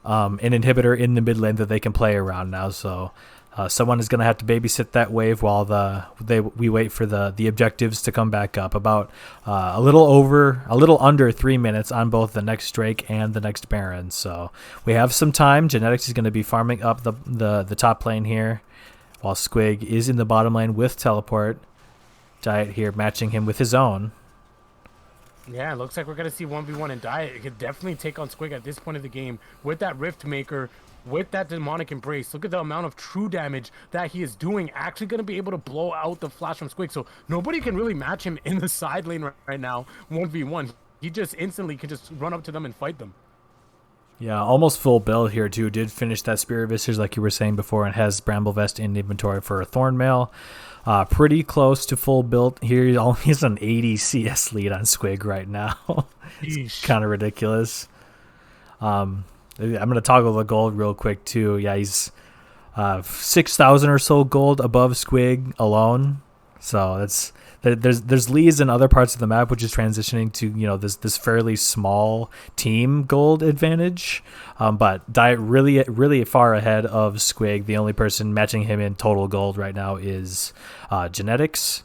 an inhibitor in the mid lane that they can play around now. So someone is going to have to babysit that wave while we wait for the objectives to come back up. About a little under 3 minutes on both the next Drake and the next Baron. So we have some time. Genetics is going to be farming up the top lane here, while Squig is in the bottom lane with teleport. Diet here matching him with his own. Yeah, it looks like we're going to see 1v1 and Diet. It could definitely take on Squig at this point of the game with that Rift Maker, with that Demonic Embrace. Look at the amount of true damage that he is doing. Actually going to be able to blow out the flash from Squig. So nobody can really match him in the side lane right now, 1v1. He just instantly can just run up to them and fight them. Yeah, almost full build here too. Did finish that Spirit Visage like you were saying before, and has Bramble Vest in inventory for a Thorn Mail. Pretty close to full build here. He's an 80 CS lead on Squig right now. It's kind of ridiculous. I'm going to toggle the gold real quick too. Yeah, he's 6,000 or so gold above Squig alone. So there's leads in other parts of the map, which is transitioning to this fairly small team gold advantage. But Diet really far ahead of Squig. The only person matching him in total gold right now is Genetics.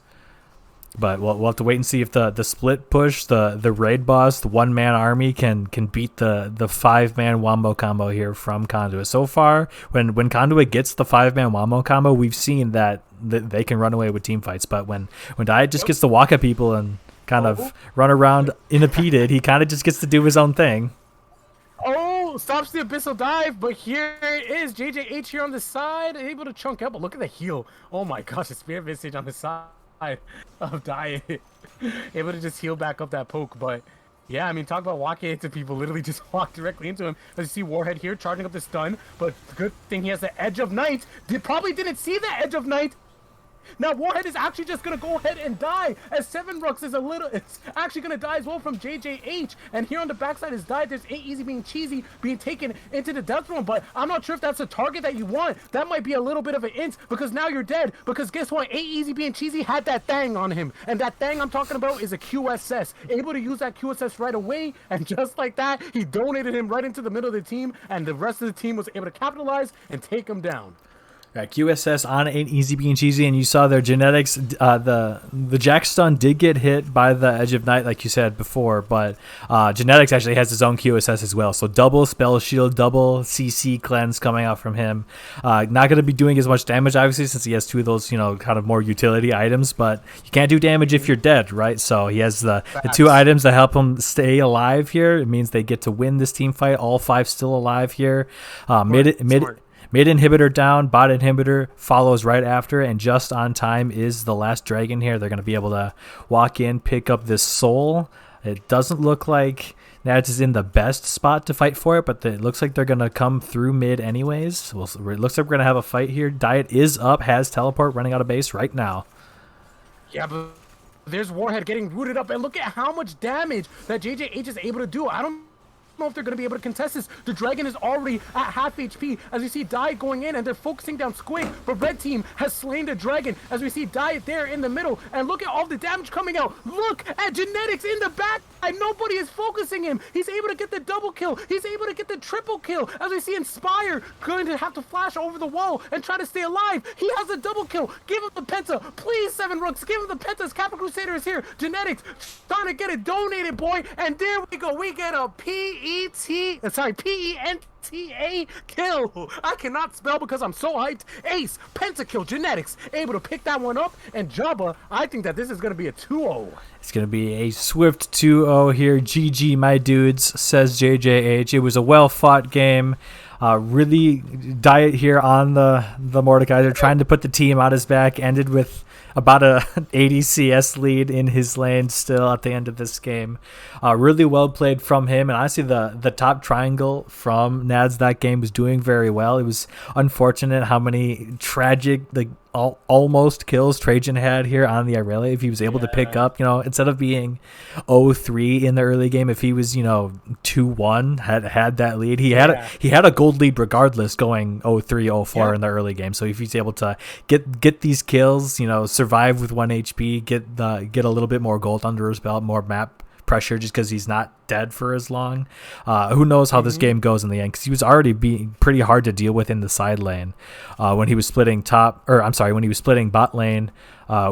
But we'll have to wait and see if the split push, the raid boss, the 1-man army can beat the 5-man wombo combo here from Conduit. So far, when Conduit gets the 5-man wombo combo, we've seen that they can run away with team fights. But when Diet just gets to walk at people and kind of run around unimpeded, he kind of just gets to do his own thing. Oh, stops the Abyssal Dive, but here is JJH here on the side, able to chunk out. But look at the heal. Oh my gosh, the Spirit Visage on the side of Diet, able to just heal back up that poke. But yeah, I mean, talk about walking into people, literally just walk directly into him. As you see Warhead here charging up the stun, but good thing he has the Edge of Night. Probably didn't see the Edge of Night. Now Warhead is actually just gonna go ahead and die, as 7 Rux is it's actually gonna die as well from JJH. And here on the backside is died. There's 8 Easy being cheesy, being taken into the death room. But I'm not sure if that's a target that you want. That might be a little bit of an int, because now you're dead. Because guess what? 8 Easy being cheesy had that thing on him, and that thing I'm talking about is a QSS. Able to use that QSS right away, and just like that, he donated him right into the middle of the team, and the rest of the team was able to capitalize and take him down. Yeah, QSS on Ain't Easy Being Cheesy, and you saw their genetics. The Jack stun did get hit by the Edge of Night, like you said before, but genetics actually has his own QSS as well. So double spell shield, double CC cleanse coming out from him. Not going to be doing as much damage, obviously, since he has 2 of those, kind of more utility items. But you can't do damage if you're dead, right? So he has the 2 items that help him stay alive here. It means they get to win this team fight. All 5 still alive here. Mid inhibitor down, bot inhibitor follows right after, and just on time is the last dragon here. They're going to be able to walk in, pick up this soul. It doesn't look like NADS is in the best spot to fight for it, but it looks like they're going to come through mid anyways. It looks like we're going to have a fight here. Diet is up, has teleport, running out of base right now. Yeah, but there's Warhead getting rooted up, and look at how much damage that JJH is able to do. I don't know if they're going to be able to contest this. The dragon is already at half HP, as we see Diet going in, and they're focusing down Squig, but red team has slain the dragon, as we see Diet there in the middle, and look at all the damage coming out. Look at genetics in the back, and nobody is focusing him. He's able to get the double kill, he's able to get the triple kill, as we see Inspire going to have to flash over the wall and try to stay alive. He has a double kill. Give him the penta, please, 7 Rooks, give him the pentas. Kappa Crusader is here. Genetics trying to get it donated, boy, and there we go. We get a PENTA kill. I cannot spell because I'm so hyped. Ace, pentakill, genetics, able to pick that one up. And Jabba, I think that this is going to be a 2-0. It's going to be a swift 2-0 here. GG, my dudes, says JJH. It was a well-fought game. Really Diet here on the Mordecai. They're trying to put the team on his back. Ended with about a 80 CS lead in his lane still at the end of this game. Really well played from him, and honestly the top triangle from NADS that game was doing very well. It was unfortunate how many tragic almost kills Trajan had here on the Irelia. If he was able to pick up, instead of being 0-3 in the early game, if he was 2-1, had that lead, he had a gold lead regardless, going 0-3 0-4 in the early game. So if he's able to get these kills, survive with 1 HP, get a little bit more gold under his belt, more map pressure, just because he's not dead for as long. Who knows how this game goes in the end, because he was already being pretty hard to deal with in the side lane when he was splitting when he was splitting bot lane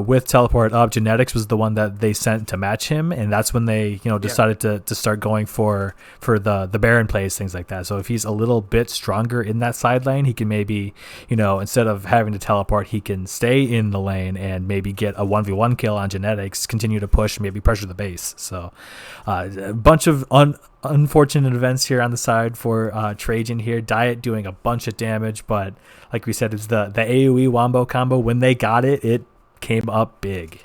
with teleport up. Genetics was the one that they sent to match him, and that's when they decided to start going for the Baron plays, things like that. So if he's a little bit stronger in that side lane, he can maybe instead of having to teleport, he can stay in the lane and maybe get a 1v1 kill on genetics, continue to push, maybe pressure the base. So a bunch of unfortunate events here on the side for Trajan here. Diet doing a bunch of damage, but like we said, it's the AoE wombo combo. When they got it came up big.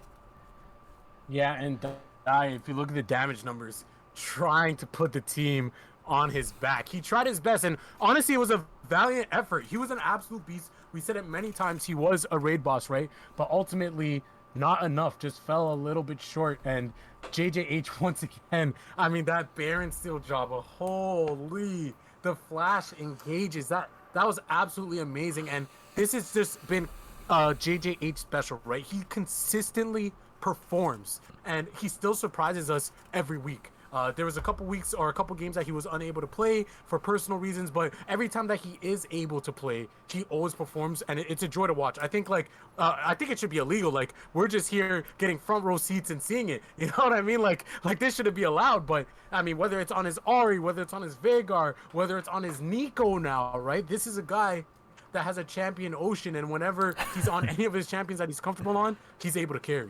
Yeah, and Diet, if you look at the damage numbers, trying to put the team on his back. He tried his best, and honestly, it was a valiant effort. He was an absolute beast. We said it many times, he was a raid boss, right? But ultimately, not enough, just fell a little bit short. And JJH once again, I mean, that Baron steal job, holy, the flash engages, that was absolutely amazing. And this has just been JJH special, right? He consistently performs, and he still surprises us every week. There was a couple weeks or a couple games that he was unable to play for personal reasons, but every time that he is able to play, he always performs, and it's a joy to watch. I think I think it should be illegal. Like, we're just here getting front row seats and seeing it. You know what I mean? Like this shouldn't be allowed. But I mean, whether it's on his Ari, whether it's on his Veigar, whether it's on his Nico now, right? This is a guy that has a champion ocean, and whenever he's on any of his champions that he's comfortable on, he's able to carry.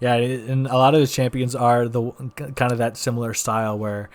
Yeah, and a lot of his champions are the kind of that similar style where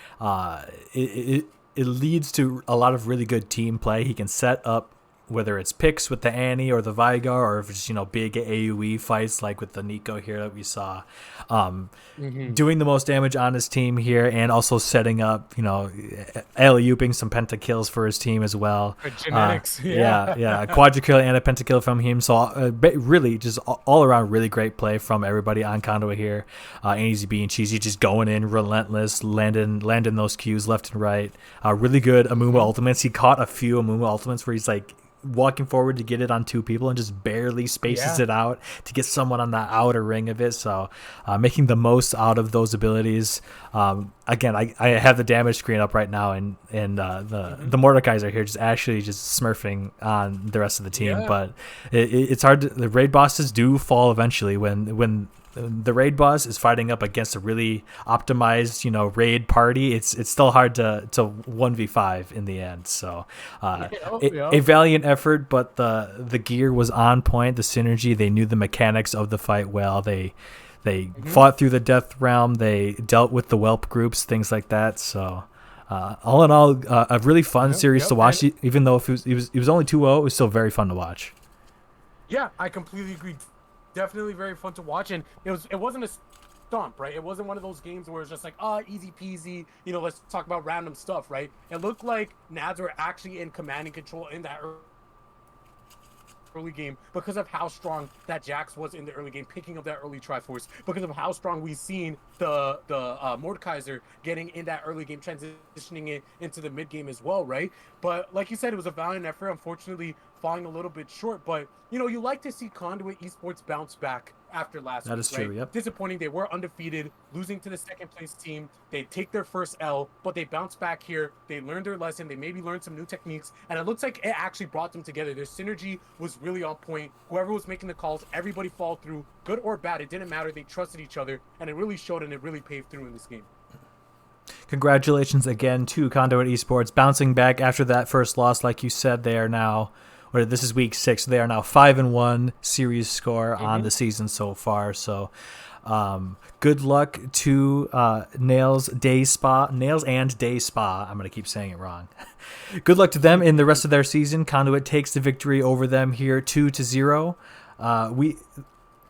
it leads to a lot of really good team play. He can set up whether it's picks with the Annie or the Vigar, or if it's, big AoE fights like with the Nico here that we saw. Doing the most damage on his team here, and also setting up, alley-ooping some pentakills for his team as well. Genetics, yeah, a quadra-kill and a pentakill from him. So really just all around really great play from everybody on Conduit here. And Easy being cheesy, just going in relentless, landing those Qs left and right. Really good Amuma ultimates. He caught a few Amuma ultimates where he's like walking forward to get it on two people and just barely spaces it out to get someone on the outer ring of it. So making the most out of those abilities. Again, I have the damage screen up right now, and the Mordekaiser are here just smurfing on the rest of the team. But it's hard the raid bosses do fall eventually when the raid boss is fighting up against a really optimized, raid party. It's still hard to 1v5 in the end. So a valiant effort, but the gear was on point. The synergy, they knew the mechanics of the fight well. They fought through the death realm. They dealt with the whelp groups, things like that. So all in all, a really fun series to watch. Even though if it was only 2-0, it was still very fun to watch. Yeah, I completely agree. Definitely very fun to watch, and it wasn't a stomp, right? It wasn't one of those games where it's just like, easy peasy, let's talk about random stuff, right? It looked like NADS were actually in command and control in that early game because of how strong that Jax was in the early game, picking up that early Triforce, because of how strong we've seen the Mordekaiser getting in that early game, transitioning it into the mid game as well, right? But like you said, it was a valiant effort, unfortunately falling a little bit short, but you like to see Conduit Esports bounce back after last week. That is true, yep. Disappointing. They were undefeated, losing to the second place team. They take their first L, but they bounce back here. They learned their lesson. They maybe learned some new techniques, and it looks like it actually brought them together. Their synergy was really on point. Whoever was making the calls, everybody followed through, good or bad, it didn't matter. They trusted each other, and it really showed, and it really paved through in this game. Congratulations again to Conduit Esports, bouncing back after that first loss. Like you said, they are now, this is week 6. They are now 5-1 series score on the season so far. So good luck to Nails and Day Spa. I'm going to keep saying it wrong. Good luck to them in the rest of their season. Conduit takes the victory over them here 2-0.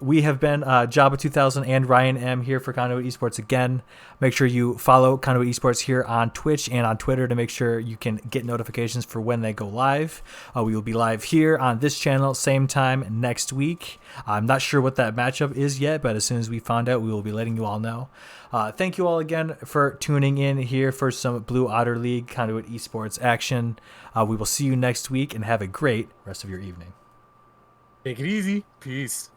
We have been Jabba 2000 and Ryan M here for Conduit Esports again. Make sure you follow Conduit Esports here on Twitch and on Twitter to make sure you can get notifications for when they go live. We will be live here on this channel same time next week. I'm not sure what that matchup is yet, but as soon as we find out, we will be letting you all know. Thank you all again for tuning in here for some Blue Otter League Conduit Esports action. We will see you next week, and have a great rest of your evening. Take it easy. Peace.